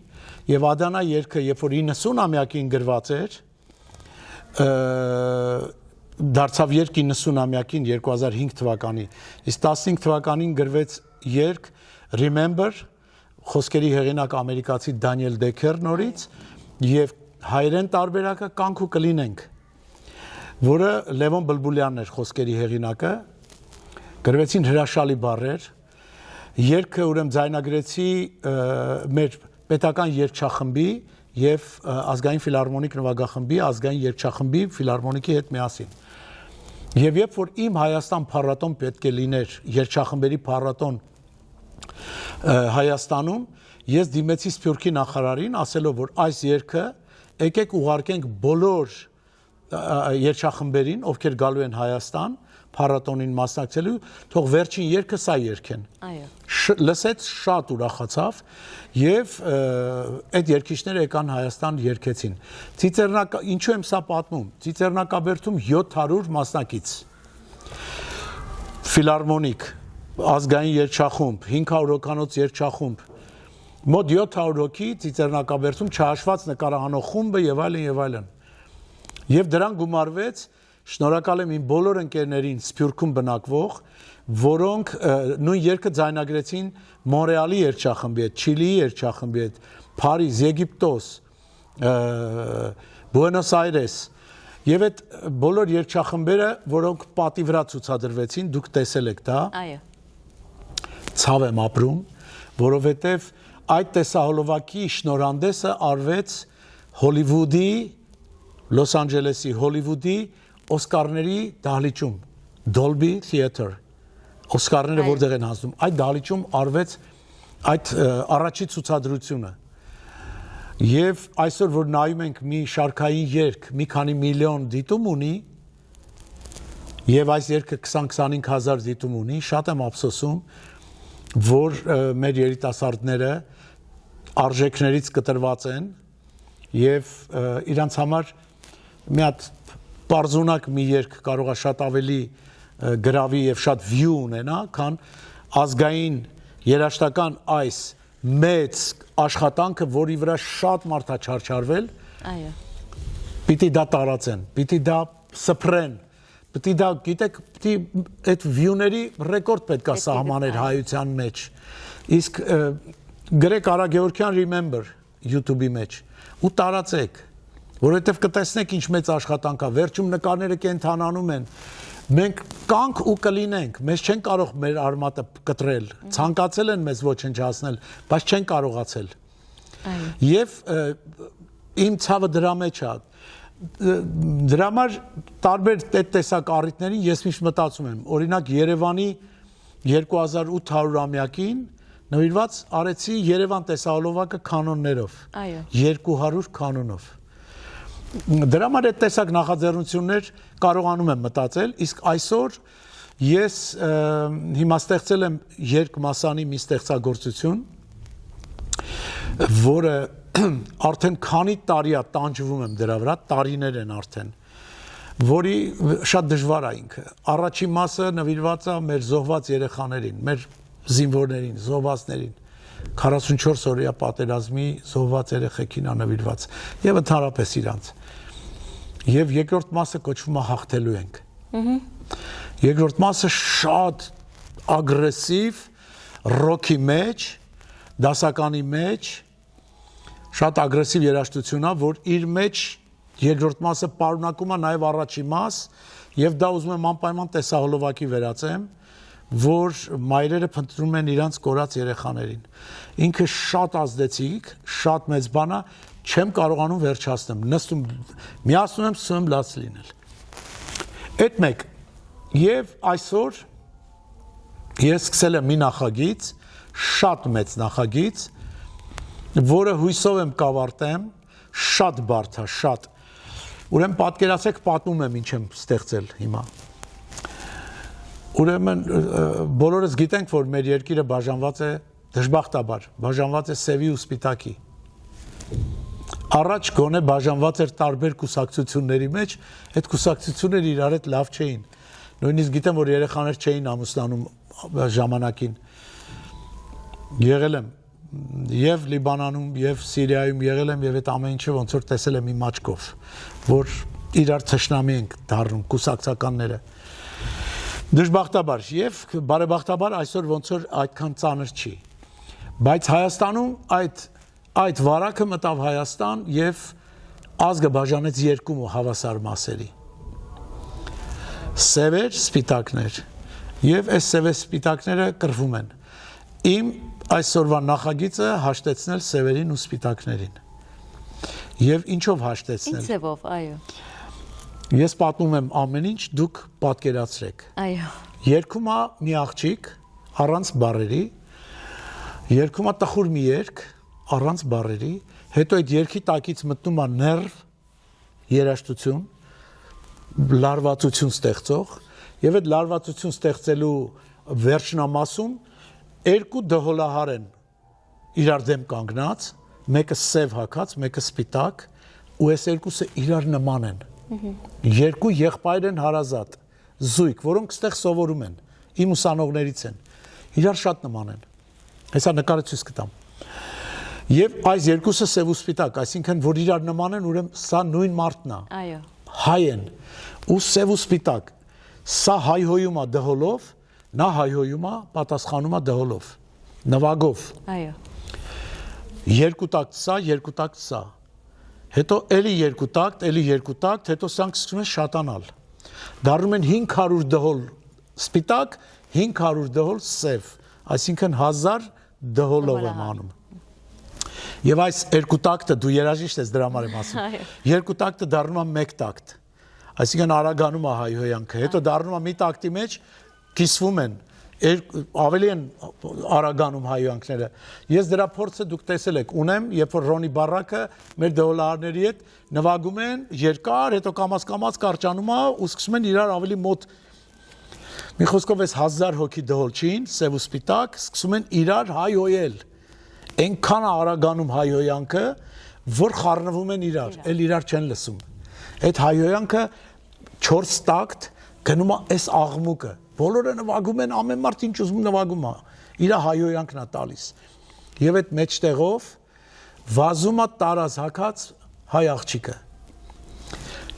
եւ Ադանա երգը, երբ որ 90-ամյակին գրված էր, դարձավ երգ 90-ամյակին 2005 թվականի, իսկ 15 թվականին գրվեց երգ Remember, խոսքերի հեղինակ ամերիկացի Դանիել Դեքեր նորից եւ հայերեն տարբերակը կանք ու կլինենք, որը Լևոն Բլբուլյանն էր խոսքերի հեղինակը, գրվեցին հրաշալի բառեր, երգը ուրեմն ձայնագրեցի մեր պետական երգչախմբի եւ ազգային ֆիլհարմոնիկ նվագախմբի, ազգային երգչախմբի ֆիլհարմոնիկի հետ միասին։ Եվ երբ որ իմ Հայաստան փառատոն պետք է լիներ, երգչախմբերի փառատոն Հայաստանում, ես դիմեցի Սփյուռքի նախարարին, ասելով, որ այս երգը եկեք ուղարկենք բոլոր երգչախմբերին, ովքեր գալու են Հայաստան, փառատոնին մասնակցելու, թող վերջին երգը սա երգեն։ Այո։ Լսեց, շատ ուրախացավ եւ այդ երգիչները եկան Հայաստան երգեցին։ Ինչու եմ սա պատմում։ Ծիծեռնակաբերդում 700 մասնակից։ Ֆիլհարմոնիկ, ազգային երգչախումբ, 500 հոգանոց երգչախումբ, մոտ 700 հոգի Ծիծեռնակաբերդում չհաշված նկարահանող խումբը եւ այլն եւ այլն։ Եվ դրան գումարվեց, շնորհակալ եմ իմ բոլոր ընկերներին Սփյուռքում բնակվող, որոնք նույն երգը ձայնագրեցին Մոնրեալի երգչախմբի հետ, Չիլիի երգչախմբի հետ, Փարիզ, Եգիպտոս, Բուենոս Այրես եւ այդ բոլոր երգչախմբերը, որոնք պատի վրա ցուցադրվեցին, դուք տեսել եք դա։ Այո։ Ցավ եմ ապրում, որովհետեւ այդ տեսահոլովակի շնորհանդեսը արվեց Հոլիվուդի, Լոս Անջելեսի Հոլիվուդի Օսկարների դահլիճում, Dolby Theater, Օսկարները որտեղ են հասնում, այդ դահլիճում արվեց այդ առաջի ցուցադրությունը։ Եվ այսօր որ նայում ենք մի շարքային երգ, մի քանի միլիոն դիտում ունի, եւ այս երգը 20-25 հազար դիտում ունի, շատ եմ ափսոսում, որ մեր երիտասարդները արժեքներից կտրված են եւ իրանց համար մի հատ պարզունակ մի երգ կարող է շատ ավելի գրավի եւ շատ view ունենա, քան ազգային երաժշտական այս մեծ աշխատանքը, որի վրա շատ մարդ է չարչարվել, այո, պիտի դա տարածեն, պիտի դա սփռեն, պիտի դա, գիտեք, պիտի այդ view-ների ռեկորդ պետք է սահմաներ հայության մեջ։ Իսկ գրեք Արա Գեորգյան Remember YouTube-ի մեջ ու տարածեք, որովհետև կտեսնեք ինչ մեծ աշխատանք է, վերջում նկարները կենթանանում են։ Մենք կանք ու կլինենք, մեզ չեն կարող մեր արմատը կտրել, ցանկացել են մեզ ոչնչացնել, բայց չեն կարողացել։ Եվ իմ ցավը դրա մեջ է։ Դրա համար տարբեր տեսակ առիթներին ես միշտ մտածում եմ, օրինակ Երևանի 2800-ամյակին նվիրված արեցի Երևան տեսահոլովակը կանոններով, 200 կանոնով։ Դրա համար այդ տեսակ նախաձեռնություններ կարողանում եմ մտածել, իսկ այսօր ես հիմա ստեղծել եմ երկմասանի մի ստեղծագործություն, որը արդեն քանի տարի է տանջվում եմ դրա վրա, տարիներ են արդեն, որի շատ դժվար է ինքը։ Առաջին մասը նվիրված է մեր զոհված երեխաներին, մեր զինվորներին, զոհվածներին, 44 օրյա պատերազմի զոհված երեխեքին է նվիրված եւ ընդհանրապես իրանց։ Եվ երկրորդ մասը կոչվում է հաղթելու ենք։ Երկրորդ մասը շատ ագրեսիվ, ռոքի մեջ, դասականի մեջ, շատ ագրեսիվ երաժշտություն է, որ իր մեջ երկրորդ մասը պարունակում է նաև առաջին մաս, եւ դա ուզում եմ անպայման տեսահոլովակի վերածեմ, որ մայրերը փնտրում են իրանց կորած երեխաներին։ Ինքը շատ ազդեցիկ, շատ մեծ բան է, չեմ կարողանում վերջացնեմ, նստում, միացնում եմ, սկսում եմ լաց լինել։ Այդ մեկ, եւ այսօր ես սկսել եմ մի նախագիծ, շատ մեծ նախագիծ, որը հույսով եմ կավարտեմ, շատ բարդ է, շատ։ Ուրեմն պատկերացեք, պատմում եմ ինչ եմ ստեղծել հիմա։ Ուրեմն բոլորս գիտենք, որ մեր երկիրը բաժանված է, դժբախտաբար, բաժանված է սևի ու սպիտակի։ Առաջ գոնե բաժանված էր տարբեր կուսակցությունների մեջ, այդ կուսակցությունները իրար հետ լավ չէին։ Նույնիսկ գիտեմ, որ երեխաներ չէին ամուսնանում ժամանակին։ Եղել եմ եւ Լիբանանում, եւ Սիրիայում եղել եմ, եւ այդ ամեն ինչը ոնց որ տեսել եմ իմ աչքով, որ իրար թշնամի ենք դառնում կուսակցականները։ Դժբախտաբար եւ բարեբախտաբար այսօր ոնց որ այդքան ծանր չի։ Բայց Հայաստանում այդ վարակը մտավ Հայաստան եւ ազգը բաժանեց երկու հավասար մասերի։ Սևեր, սպիտակներ։ Եվ այս սևեր սպիտակները կռվում են։ Իմ այսօրվա նախագիծը հաշտեցնել սևերին ու սպիտակներին։ Եվ ինչով հաշտեցնել։ Ինչ ձևով, այո։ Ես պատմում եմ ամեն ինչ, դուք պատկերացրեք։ Այո։ Երգում է մի աղջիկ առանց բառերի, երգում է տխուր մի երգ առանց բառերի, հետո այդ երգի տակից մտնում է ներվ, երաժշտություն, լարվածություն ստեղծող, եւ այդ լարվածություն ստեղծելու վերջնամասում երկու դհոլահար են իրար դեմ կանգնած, մեկը սև հագած, մեկը սպիտակ, ու այս երկուսը իրար նման են։ Երկու եղբայր են հարազատ, զույգ, որոնք ստեղ սովորում են, իմ ուսանողներից են, իրար շատ նման են։ Հեսա նկարը ցույց կտամ։ Եվ այս երկուսը սև ու սպիտակ, այսինքն որ իրար նման են, ուրեմն սա նույն մարդն է։ Այո։ Հայ են ու սև ու սպիտակ։ Սա հայհոյում է դհոլով, նա հայհոյում է, պատասխանում է դհոլով, նվագով։ Այո։ Երկու տակտ սա, երկու տակտ սա։ Հետո էլի երկու տակտ, էլի երկու տակտ, հետո սրանք սկսում են շատանալ։ Դառնում են 500 դհոլ սպիտակ, 500 դհոլ սև, այսինքն 1000 դհոլով եմ անում։ Եվ այս երկու տակտը դու երաժիշտ ես դրա համար եմ ասում։ Երկու տակտը դառնում է մեկ տակտ։ Այսինքն արագանում է հայհոյանքը, հետո դառնում է մի տակտի մեջ կիսվում են, ավելի են արագանում հայհոյանքները։ Ես դրա փորձը դուք տեսել եք, ունեմ, երբ որ Ռոնի Բարակը մեր դհոլահարների հետ նվագում են երկար, հետո կամաց կարճանում է ու սկսում են իրար ավելի մոտ։ Մի խոսքով էս 1000 հոգի դհոլչին, սև ու սպիտակ, սկսում են իրար հայհոյել։ Այնքան արագանում հայհոյանքը, որ խառնվում են իրար, էլ իրար չեն լսում։ Այդ հայհոյանքը 4 տակտ գնում է այս աղմուկը, բոլորը նվագում են, ամեն մարդ ինչ ուզում նվագում է, իր հայոյանքն է տալիս։ Եվ այդ մեջտեղով վազում է տարած հակած հայ աղջիկը։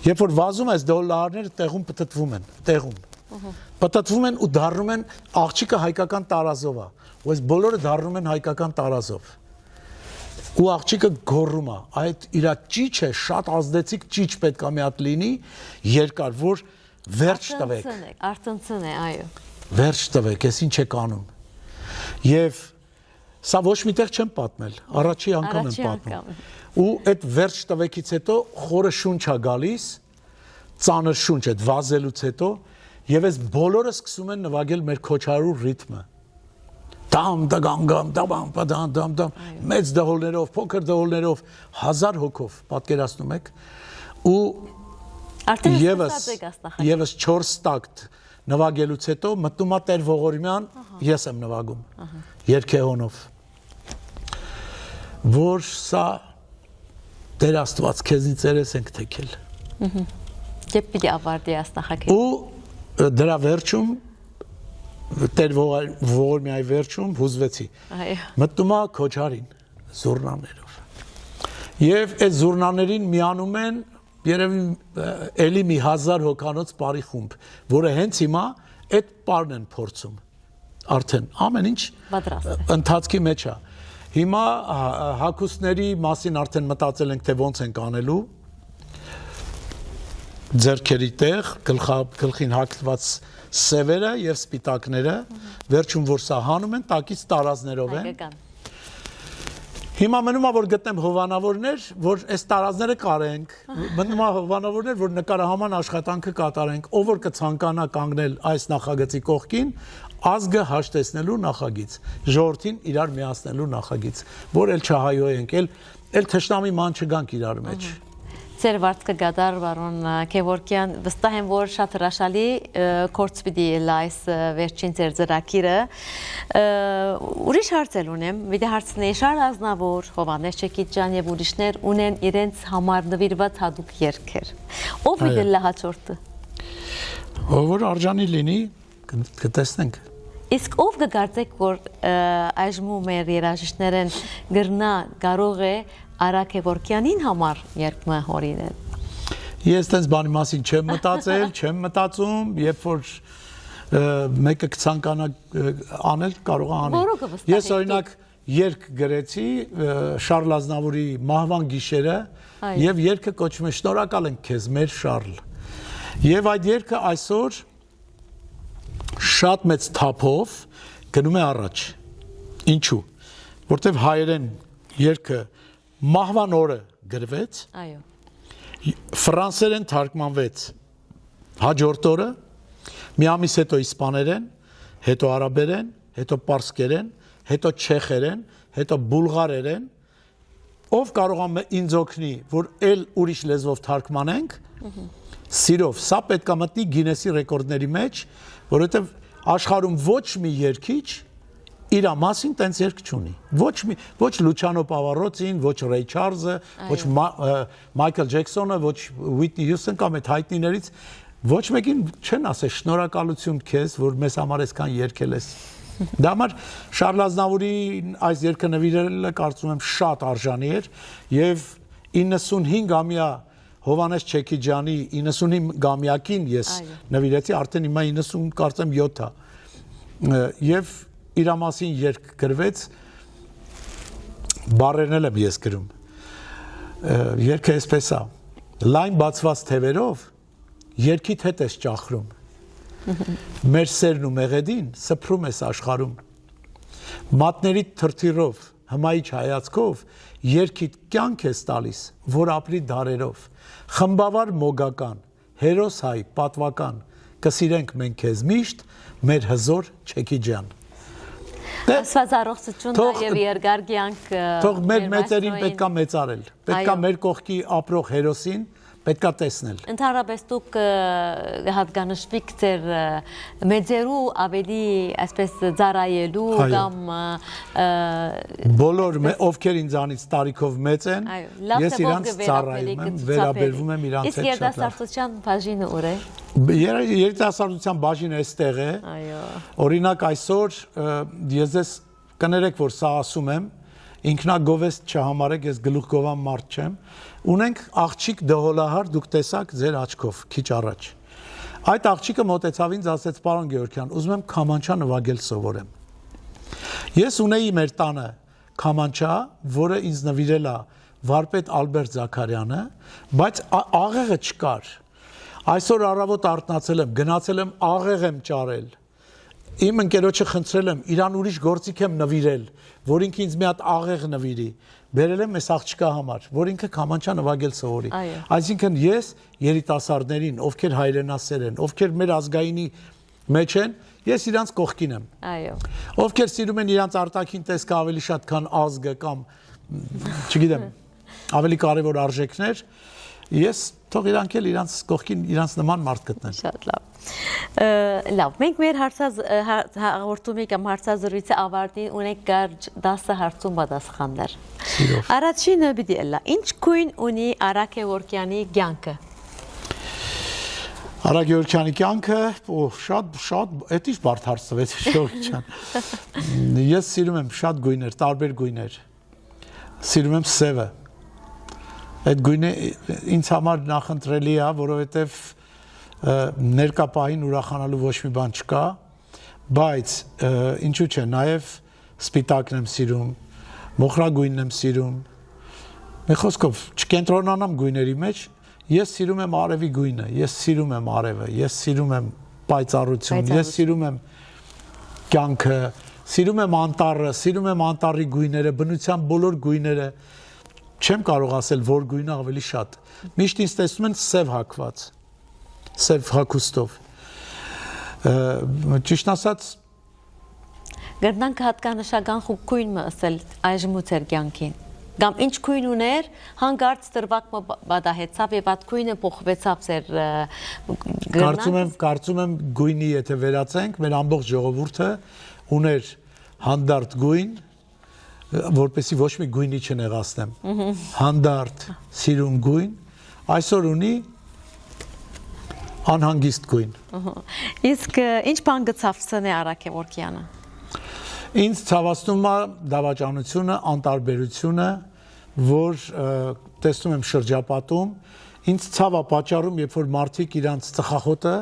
Երբ որ վազում այս դոլարները տեղում պտտվում են, պտտվում են ու դառնում են աղջիկը հայկական տարազով է, ու այս բոլորը դառնում են հայկական տարազով։ Ու աղջիկը գոռում է, այդ իր ճիճը շատ ազդեցիկ ճիճ պետք է մի հատ լինի, երկար, որ վերջ տվեք։ Արցնցն է, այո։ Վերջ տվեք, ես ինչ եք անում։ Եվ սա ոչ միտեղ չեմ պատմել, առաջի անգամ եմ պատմում։ Ու այդ վերջ տվեկից հետո խորը շունչ է գալիս, ծանր շունչ այդ վազելուց հետո, եւ այս բոլորը սկսում են նվագել մեր քոչարու ռիթմը։ Դամ դամ դամ դամ դամ դամ դամ մեծ դհոլներով, փոքր դհոլներով, 1000 հոգով, պատկերացնում եք, ու եւս 4 տակտ նվագելուց հետո մտնում է Տեր Ողորմյան, ես եմ նվագում երգեհոնով, որ սա Տեր Աստված քեզնից երես ենք թեքել։ Եվ պիտի ավարտի այս նախագիծը։ Ու դրա վերջում Տեր Ողորմյայի վերջում հուզվեցի։ Մտնում է քոչարին զուռնաներով։ Եվ այդ զուռնաներին միանում են երևի էլի մի 1000 հոգանոց բարի խումբ, որը հենց հիմա այդ պարն են փորձում։ Արդեն ամեն ինչ ընթացքի մեջ է։ Հիմա հագուստների մասին արդեն մտածել ենք, թե ոնց ենք անելու։ Ձեռքերի տեղ, գլխին հագված սևերը եւ սպիտակները, վերջում որ սա հանում են, տակից տարազներով են։ Հիմա մնում է որ գտնեմ հովանավորներ, որ այս տարազները կարենք, մնում է հովանավորներ, որ նկարահանման աշխատանքը կատարենք, ով որ կցանկանա կանգնել այս նախագծի կողքին, ազգը հաշտեցնելու նախագիծ, ժողովրդին իրար միացնելու նախագիծ, որ էլ չհայոյենք, էլ թշնամի ման չգանք իրար մեջ։ Ձեր վարձքը գադար բարոն Գևորգյան, վստահ եմ, որ շատ հրաշալի կորց պիտի լայս վերջին ձեր ծրագիրը։ Ուրիշ հարցեր ունեմ, պիտի հարցնեի Շարլ Ազնավուր, Հովհաննես Չեքիջյան եւ ուրիշներ ունեն իրենց համար նվիրված հատուկ երգեր։ Ով պիտի լա հաջորդը։ Ով որ արժանի լինի, կտեսնենք։ Իսկ ով կգործեք, որ այժմ մեր երաժիշտներն գրնա կարող է Արա Գևորգյանին համար երգը հորինել։ Ես տենց բանի մասին չեմ մտածել, չեմ մտածում, երբ որ մեկը կցանկանա անել, կարող է անել։ Ես օրինակ երգ գրեցի Շարլ Ազնավուրի Մահվան գիշերը, եւ երգը կոչվում է Շնորհակալ ենք քեզ, մեր Շարլ։ Եվ այդ երգը այսօր շատ մեծ թափով գնում է առաջ։ Ինչու՞։ Որտեվ հայերեն երգը Մահվան օրը գրվեց, ֆրանսերեն թարգմանվեց հաջորդ օրը, մի ամիս հետո իսպաներեն, հետո արաբերեն, հետո պարսկերեն, հետո չեխերեն, հետո բուլղարերեն, ով կարող է ինձ օգնի, որ էլ ուրիշ լեզվով թարգմանենք, սիրով, սա պետք է մտնի Գինեսի ռեկորդների մեջ, որովհետև աշխարհում ոչ մի երգիչ իր մասին տենց երգ չունի։ Ոչ Լուչանո Պավարոցին, ոչ Ռեյ Չարլզը, ոչ Մայքլ Ջեքսոնը, ոչ Ուիթնի Հյուսթոն կամ այդ հայտնիներից ոչ մեկին չեն ասել շնորհակալություն քեզ, որ մեզ համար այսքան երգել ես։ Դա համար Շարլ Ազնավուրի այս երգը նվիրելը կարծում եմ շատ արժանի էր եւ 95-ամյա Հովհաննես Չեքիջյանի 95-ամյակին ես նվիրեցի, արդեն հիմա 90 կարծեմ 7 է։ Եվ իր մասին երգ գրվեց, բառերն եմ ես գրում։ Երգը այսպես է. լայն բացված թևերով երգիդ հետ ես ճախրում։ Մեր սերն ու մեղեդին սփռում ես աշխարհում։ Մատների թրթիրով, հմայիչ հայացքով երգիդ կյանք ես տալիս, որ ապրի դարերով։ Խմբավար մոգական, հերոս հայ, պատվական, կսիրենք մենք քեզ միշտ, մեր հզոր Չեքիջյան։ Աստված առողջություն եւ երկար կյանք։ Թող մեր մեծերին պետքա մեծարել։ Պետքա մեր կողքի ապրող հերոսին պետքա տեսնել։ Ընդհանրապես դուք հատկանշվիք ձեր մեծերու ավելի այսպես ծառայելու կամ բոլոր ովքեր ինձանից տարիքով մեծ են, ես իրանց ծառայում եմ, վերաբերվում եմ իրանց հետ Իսկ երիտասարդության բաժինը ուր է։ Երիտասարդության բաժինը այստեղ է։ Այո։ Օրինակ այսօր ես ձեզ կներեք, որ սա ասում եմ, ինքնագովեստ չհամարեք, ես գլուխգովան մարդ չեմ, ունենք աղջիկ դհոլահար, դուք տեսաք ձեր աչքով, քիչ առաջ։ Այդ աղջիկը մոտեցավ ինձ, ասեց պարոն Գեորգյան, ուզում եմ քամանչա նվագել սովորեմ։ Ես ունեի մեր տանը քամանչա, որը ինձ նվիրել է վարպետ Ալբերտ Զաքարյանը, բայց աղեղը չկար։ Այսօր առավոտ արթնացել եմ, գնացել եմ աղեղ եմ ճարել։ Իմ ընկերոջը խնդրել եմ, իրան ուրիշ գործիք եմ նվիրել, որ ինքը ինձ մի հատ աղեղ նվիրի։ Բերել եմ այս աղջկա համար, որ ինքը քամանչա նվագել սովորի։ Այսինքն ես երիտասարդներին, ովքեր հայրենասեր են, ովքեր մեր ազգայինի մեջ են, ես իրանց կողքին եմ։ Այո։ Ովքեր սիրում են իրանց արտաքին տեսքը ավելի շատ, քան ազգը կամ չգիտեմ, ավելի կարևոր արժեքներ, ես թող իրանք էլ իրանց կողքին իրանց նման մարդ գտնեն։ Շատ լավ։ Լավ, մենք մեր հաղորդումի կամ հարցազրույցի ավարտին ունենք կարճ 10 հարցում պատասխաններ։ Առաջինը պիտի լա, ինչ գույն ունի Արա Գեորգյանի կյանքը։ Արա Գեորգյանի կյանքը, շատ, էդ ինչ բարդ հարց տվեց Գեորգյան։ Ես սիրում եմ շատ գույներ, տարբեր գույներ։ Սիրում եմ սևը։ Այդ գույնը ինձ համար նախընտրելի է, որովհետև ներկա պահին ուրախանալու ոչ մի բան չկա, բայց ինչու՞ չէ, նաև սպիտակն եմ սիրում, մոխրագույնն եմ սիրում։ Մի խոսքով, չկենտրոնանամ գույների մեջ, ես սիրում եմ արևի գույնը, ես սիրում եմ արևը, ես սիրում եմ պայծառություն, ես սիրում եմ կյանքը, սիրում եմ անտառը, սիրում եմ անտառի գույները, բնության բոլոր գույները, չեմ կարող ասել, որ գույնը ավելի շատ։ Միշտ ինձ տեսնում են սև հագված, սև հագուստով։ Ճիշտ ասած, Գտնանք հատկանշական գույն ասել այժմ ու ձեր կյանքին։ Կամ ինչ գույն ուներ, հանկարծ դրվակ պատահեցավ եւ այդ գույնը փոխվեցավ ձեր Կարծում եմ գույնի եթե վերացենք, մեր ամբողջ ժողովուրդը ուներ հանդարտ գույն, որպեսի ոչ մի գույնի չնեղացնեմ, հանդարտ, սիրուն գույն, այսօր ունի անհանգիստ գույն։ Իսկ ինչ բան գցավցնե Արա Գեորգյանը։ Ինձ ցավացնում է դավաճանությունը, անտարբերությունը, որ տեսնում եմ շրջապատում, ինձ ցավ է պատճառում, երբ որ մարդիկ իրանց ծխախոտը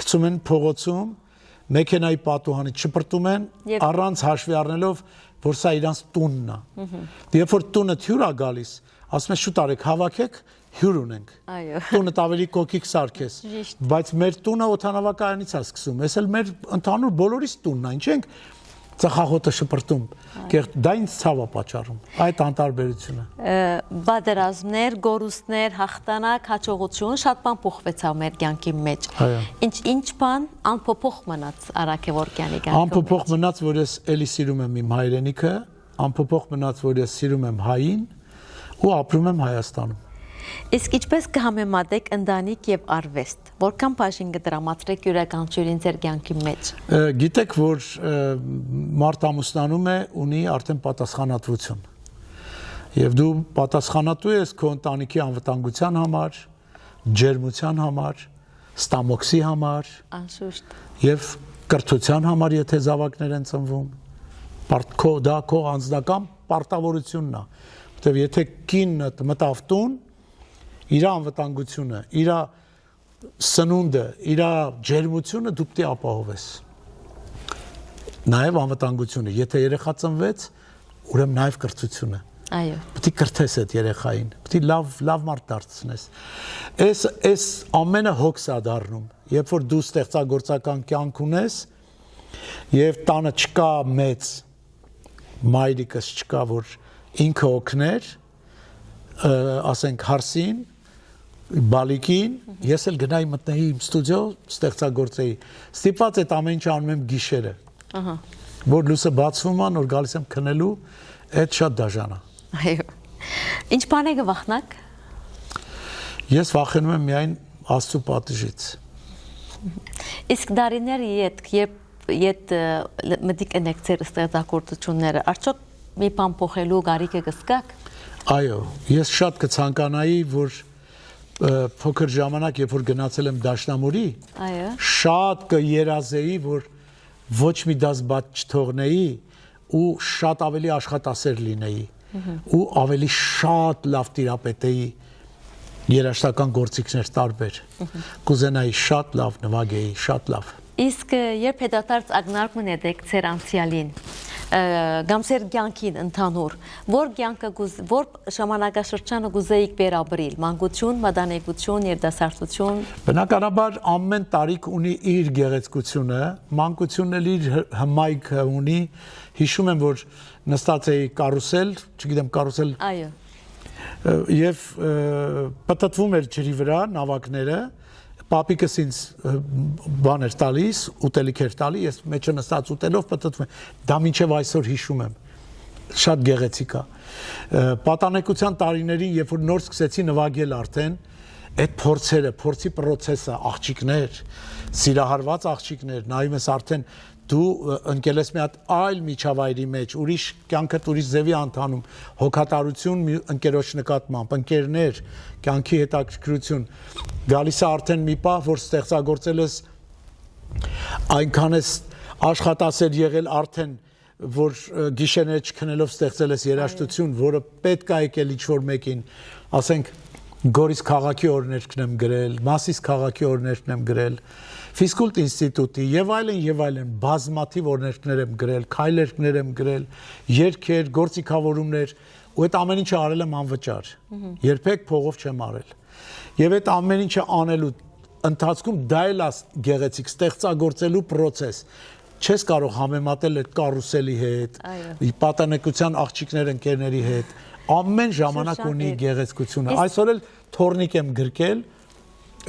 գցում են փողոցում, մեքենայի պատուհանից շպրտում են, առանց հաշվի առնելով, որ սա իրանց տունն է։ Երբ որ տունը հյուր է գալիս, ասում են շուտ արեք, հավաքեք, հյուր ունենք։ Տունը ավելի կոկիկ սարքես, բայց մեր տունը օդանավակայանից է սկսում, ես էլ մեր ընդհանուր բոլորիս տունն է, ինչ ենք ծխախոտը շպրտում, դա ինձ ցավ է պատճառում, այդ անտարբերությունը։ Պատերազմներ, գորուստներ, հաղթանակ, հաջողություն, շատ բան փոխվեցավ մեր կյանքի մեջ։ Ինչ բան անփոփոխ մնաց Արա Գեորգյանի կյանքում։ Անփոփոխ մնաց, որ ես էլի սիրում եմ իմ հայրենիքը, անփոփոխ մնաց, որ ես սիրում եմ հային ու ապրում եմ Հայաստանում։ Իսկ ինչպես կհամեմատեք ընտանիք եւ արվեստ, որքան բաժին կդրամատրեք յուրաքանչյուրին ձեր կյանքի մեջ։ Գիտեք, որ մարդ ամուսնանում է, ունի արդեն պատասխանատվություն։ Եվ դու պատասխանատու ես քո ընտանիքի անվտանգության համար, ջերմության համար, ստամոքսի համար, անշուշտ, եւ կրթության համար, եթե զավակներ են ծնվում, դա քո անձնական պարտավորությունն է, որտեղ եթե կինը մտավ տուն, իր անվտանգությունը, իր սնունդը, իր ջերմությունը դու պետք է ապահովես։ Նաև անվտանգությունը, եթե երեխա ծնվեց, ուրեմն նաև կրթությունը։ Այո։ Պետք է կրթես այդ երեխային, պետք է լավ մարդ դարձնես։ Այս ամենը հոգս է դառնում, երբ որ դու ստեղծագործական կյանք ունես, եւ տանը չկա մեծ մայրիկս չկա, որ ինքը օգներ, ասենք հարսին, բալիկին, ես էլ գնայի մտնեի իմ ստուդիո, ստեղծագործեի։ Ստիպված այդ ամեն ինչ անում եմ գիշերը։ Որ լույսը բացվում է, նոր գալիս եմ քնելու, այդ շատ դաժան է։ Այո։ Ինչ բան եք վախնակ։ Ես վախենում եմ միայն Աստծո պատիժից։ Իսկ դարիներ երբ մտիկ ընեք ձեր ստեղծագործությունները, արդյոք մի բան փոխելու գարիքը կսկաք։ Այո, ես շատ կցանկանայի, որ փոքր ժամանակ, երբ որ գնացել եմ Դաշնամուրի, Այո։ շատ կերազեի, որ ոչ մի դաս բաց չթողնեի ու շատ ավելի աշխատասեր լինեի ու ավելի շատ լավ տիրապետեի երաժշտական գործիքներ տարբեր։ Կուզենայի շատ լավ նվագեի, շատ լավ։ Իսկ երբ հետադարձ ակնարկում եք ձեր անցյալին, կամ ձեր կյանքին ընդհանուր, որ ժամանակաշրջանը կուզեիք վերաբերել, մանկություն, մատանեկություն, երիտասարդություն։ Բնականաբար ամեն տարիք ունի իր գեղեցկությունը, մանկությունն էլ իր հմայքը ունի։ Հիշում եմ, որ նստած էի կարուսել, չգիտեմ, կարուսել։ Այո։ Եվ պտտվում էր ջրի վրա նավակները, պապիկս ինձ բան էր տալիս, ուտելիք էր տալի, ես մեջը նստած ուտելով պտտվում եմ, դա մինչև այսօր հիշում եմ, շատ գեղեցիկ է։ Պատանեկության տարիներին, երբ որ նոր սկսեցի նվագել արդեն, այդ փորձերը, փորձի պրոցեսը, աղջիկներ, սիրահարված աղջիկներ, նայում ես արդեն դու ընկել ես մի հատ այլ միջավայրի մեջ, ուրիշ կյանքդ ուրիշ ձևի անթանում, հոգատարություն ընկերոջ նկատմամբ, ընկերներ, կյանքի հետաքրքրություն, գալիս է արդեն մի պահ, որ ստեղծագործել ես այնքան ես աշխատասեր եղել արդեն, որ գիշերները չքնելով ստեղծել ես երաժշտություն, որը պետք է եկել ինչ-որ մեկին, ասենք Գորիս քաղաքի օրներքն եմ գրել, Մասիս քաղաքի օրներքն եմ գրել, Ֆիզկուլտ ինստիտուտի եւ այլն բազմաթիվ օրներքներ եմ գրել, քայլերքներ եմ գրել, երգեր, գործիքավորումներ, ու այդ ամեն ինչը արել եմ անվճար։ Երբեք փողով չեմ արել։ Եվ այդ ամեն ինչը անելու ընթացքում դա էլ է գեղեցիկ ստեղծագործելու process։ Չես կարող համեմատել այդ կարուսելի հետ, պատանեկության աղջիկներ ընկերների հետ։ Ամեն ժամանակ ունի գեղեցկությունը։ Այսօր էլ թորնիկ եմ գրկել,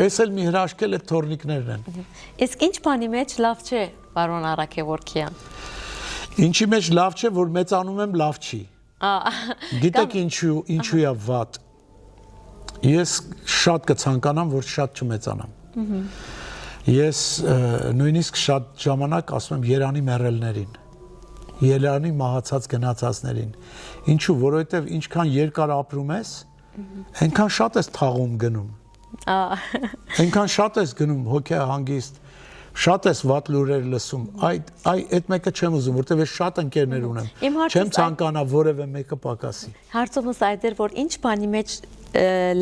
այս էլ մի հրաշքել այդ թորնիկներն են։ Իսկ ինչ բանի մեջ լավ չէ, պարոն Արաքեվորքյան։ Ինչի մեջ լավ չէ, որ մեծանում եմ, լավ չի։ Գիտեք ինչու է վատ։ Ես շատ կցանկանամ, որ շատ չմեծանամ։ Ես նույնիսկ շատ ժամանակ ասում եմ Երանի մեռելներին, Երանի մահացած գնացածներին։ Ինչու, որովհետև ինչքան երկար ապրում ես, այնքան շատ ես թաղում գնում։ Այնքան շատ ես գնում հոգեհանգիստ, շատ ես վատ լուրեր լսում։ Այդ մեկը չեմ ուզում, որովհետև ես շատ ընկերներ ունեմ։ Չեմ ցանկանա որևէ մեկը պակասի։ Հարցումս այդ էր, որ ինչ բանի մեջ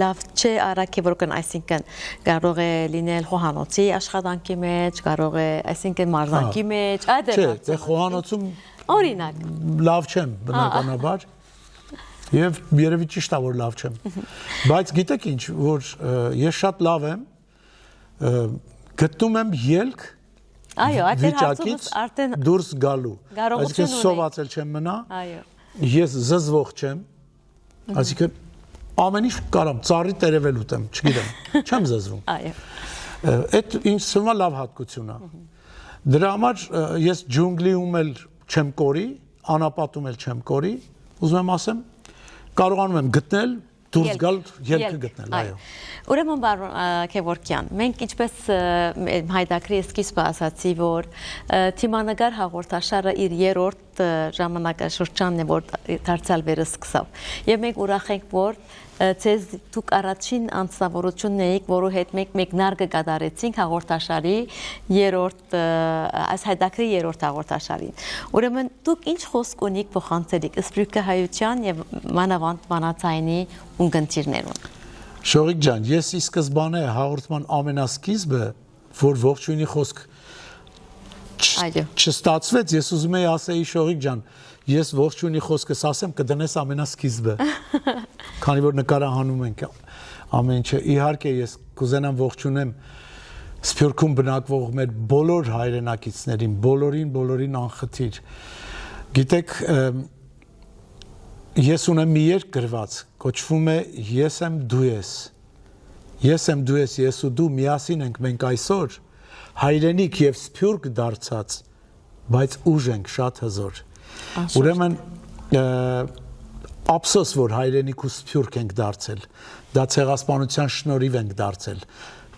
լավ չէ Արաքեվորքյան, այսինքն կարող է լինել խոհանոցի աշխատանքի մեջ, կարող է, այսինքն մարզանքի մեջ, այդ է։ Չէ, խոհանոցում օրինակ լավ չեմ բնականաբար եւ երևի ճիշտ է որ լավ չեմ, բայց գիտեք ինչ, որ ես շատ լավ եմ, գտնում եմ ելք վիճակից դուրս գալու, այսինքն սովածել չեմ մնա, ես զզվող չեմ, այսինքն ամեն ինչ կարամ ծառի տերևել ուտեմ, չգիտեմ, չեմ զզվում։ Այդ ինձ թվում է լավ հատկություն է։ Դրա համար ես ջունգլիում էլ չեմ կորի, անապատում էլ չեմ կորի, ուզում եմ ասեմ, կարողանում եմ գտնել, դուրս գալ, ելքը գտնել, այո։ Ուրեմն պարոն Քևորքյան, մենք ինչպես հայդակրի սկիզբը ասացի, որ թիմանագար հաղորդաշարը իր երրորդ ժամանակաշրջանն է, որ դարձյալ վերսկսավ։ Եվ մենք ուրախ ենք, որ ձեզ դուք առաջին անձնավորությունն եք, որու հետ մենք մեկնարկը կատարեցինք հաղորդաշարի երրորդ, այս հայդակրի երրորդ հաղորդաշարին։ Ուրեմն դուք ինչ խոսք ունիք փոխանցելիք Սփյուռքի հայության եւ մանավանդ մանացայինի ունկնդիրներուն։ Շողիկ ջան, ես ի սկզբանե հաղորդման ամենասկիզբը, որ ողջույնի խոսք չստացվեց, ես ուզում եի ասեի Շողիկ ջան, ես ողջույնի խոսքս ասեմ կդնես ամենասկիզբը, քանի որ նկարահանում ենք ամեն ինչը, իհարկե ես կուզենամ ողջունեմ Սփյուռքում բնակվող մեր բոլոր հայրենակիցներին, բոլորին անխտիր, գիտեք, ես ունեմ մի երգ գրված, կոչվում է Ես եմ դու ես, ես ու դու միասին ենք մենք այսօր, հայրենիք և սփյուռք դարձած, բայց ուժ ենք շատ հզոր։ Ուրեմն ափսոս որ հայրենիք ու սփյուռք ենք դարձել, դա ցեղասպանության շնորհիվ ենք դարձել,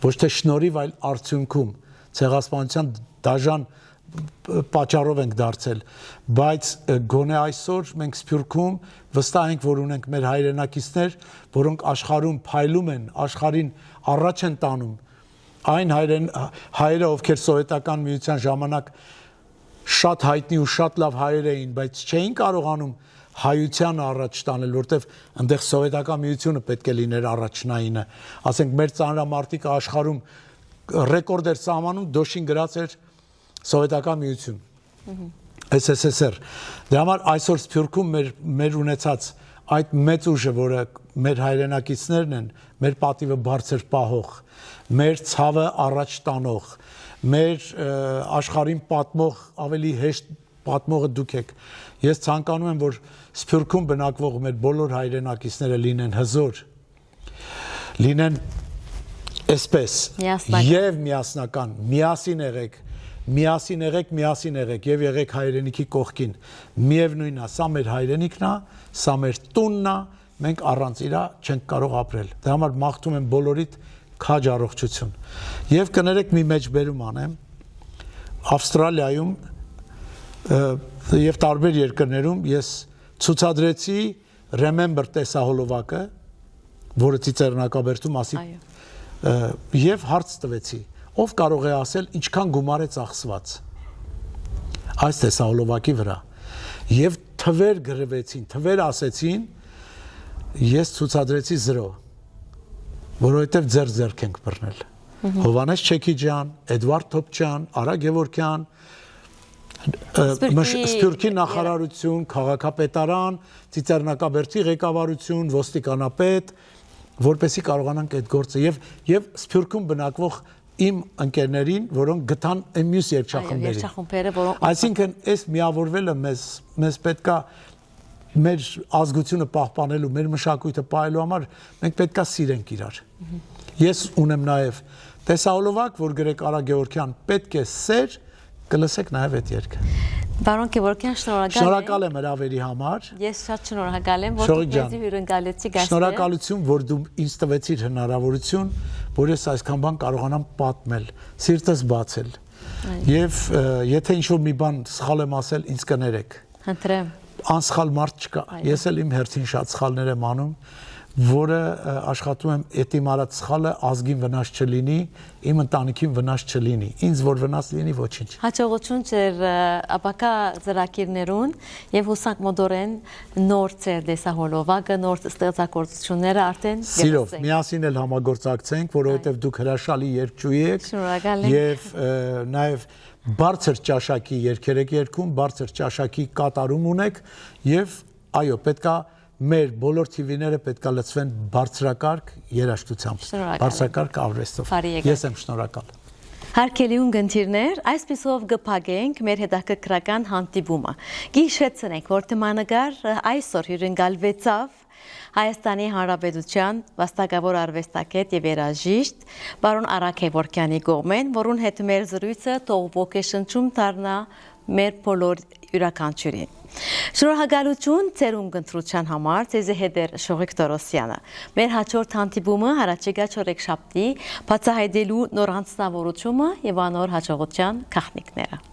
ոչ թե շնորհիվ, այլ արդյունքում ցեղասպանության դաժան պատճառով ենք դարձել, բայց գոնե այսօր մենք Սփյուռքում վստահ ենք, որ ունենք մեր հայրենակիցներ, որոնք աշխարհում փայլում են, աշխարհին առաջ են տանում, այն հայերը, ովքեր սովետական միության ժամանակ շատ հայտնի ու շատ լավ հայեր էին, բայց չէին կարողանում հայությանը առաջ տանել, որտեվ այնտեղ սովետական միությունը պետք է լիներ առաջնայինը, ասենք մեր ծանրամարտիկը աշխարհում ռեկորդ էր սահմանում, դոշին գրած էր Սովետական միություն, SSSR, դրա համար այսօր Սփյուռքում մեր ունեցած այդ մեծ ուժը, որը մեր հայրենակիցներն են, մեր պատիվը բարձր պահող, մեր ցավը առաջ տանող, մեր աշխարհին պատմող, ավելի հեշտ պատմողը դուք եք, ես ցանկանում եմ, որ Սփյուռքում բնակվող մեր բոլոր հայրենակիցները լինեն հզոր, լինեն այսպես եւ միասնական, միասին եղեք եւ եղեք հայրենիքի կողքին, միևնույնն է, սա մեր հայրենիքն է, սա մեր տունն է, մենք առանց իրա չենք կարող ապրել, դրա համար մաղթում եմ բոլորիդ քաջ առողջություն եւ կներեք մի մեջբերում անեմ, Ավստրալիայում եւ տարբեր երկրներում ես ցուցադրեցի Remember տեսահոլովակը, որը Ծիծեռնակաբերդում ասի եւ հարց տվեցի, ով կարող է ասել ինչքան գումար է ծախսված այս տեսահոլովակի վրա եւ թվեր գրվեցին, թվեր ասեցին, ես ցուցադրեցի 0, որովհետեւ ձեր ենք բռնել Հովանես Չեքիջյան, Էդվարդ Թոփչյան, Արա Գևորգյան, Սփյուռքի նախարարություն, քաղաքապետարան, Ծիծեռնակաբերդի ղեկավարություն, ոստիկանապետ, որպեսզի կարողանանք այդ գործը եւ Սփյուռքում բնակվող իմ ընկերներին, որոնք գտան մյուս երգչախմբերին։ Այսինքն, այս միավորվելը մեզ պետքա մեր ազգությունը պահպանելու, մեր մշակույթը պահելու համար մենք պետքա սիրենք իրար։ Ես ունեմ նաև տեսահոլովակ, որ գրեք Արա Գևորգյան, պետք է սեր, կլսեք նաև այդ երգը։ Բարոն Գևորգյան, շնորհակալ եմ հրավերի համար։ Ես շատ շնորհակալ եմ, որ դուք մեզ հյուրընկալեցի գաստել։ Շնորհակալություն, որ դու ինձ տվեցիր հնարավորություն, որ ես այսքան բան կարողանամ պատմել, սիրտս բացել։ Եվ եթե ինչ-որ մի բան սխալ եմ ասել, ինձ կներեք։ Խնդրեմ։ Անսխալ մարդ չկա։ Ես էլ իմ հերթին շատ սխալներ եմ անում, որը աշխատում եմ էտիմ արած սխալը ազգին վնաս չլինի, իմ ընտանիքին վնաս չլինի, ինձ որ վնաս լինի ոչինչ։ Հաջողություն ձեր ապակա ծրագիրներուն եւ հուսանք մոդորեն նոր ձեր տեսահոլովակը, նոր ստեղծագործությունները արդեն Սիրով, միասին էլ համագործակցենք, որովհետեւ դուք հրաշալի երգչուհի եք եւ նաեւ բարձր ճաշակի երգեր եք երգում, բարձր ճաշակի կատարում ունեք եւ այո, պետքա մեր բոլոր TV-ները պետքա լցվեն բարձրակարգ երաժշտությամբ, բարձրակարգ արվեստով։ Ես եմ շնորհակալ։ Հարգելի ունգընտիրներ, այսպիսով գփագենք մեր հետաքրքրական հանդիպումը։ Գիշեցնենք, որ թեմանագար այսօր հյուրընկալվեցավ Հայաստանի Հանրապետության վաստակավոր արվեստագետ եւ երաժիշտ բարոն Արա Գևորգյանի կողմեն, որուն հետ մեր զրույցը թող ոգեշնչում դառնա մեր բոլոր յուրաքանչյուրին։ Շնորհակալություն ձեր ունկնդրության համար, ձեզ հետ էր Շողիկ Տորոսյանը։ Մեր հաջորդ հանդիպումը հառաջիկա չորեքշաբթի բացահայտելու նոր անձնավորությունը եւ անոր հաջողության գաղտնիքները։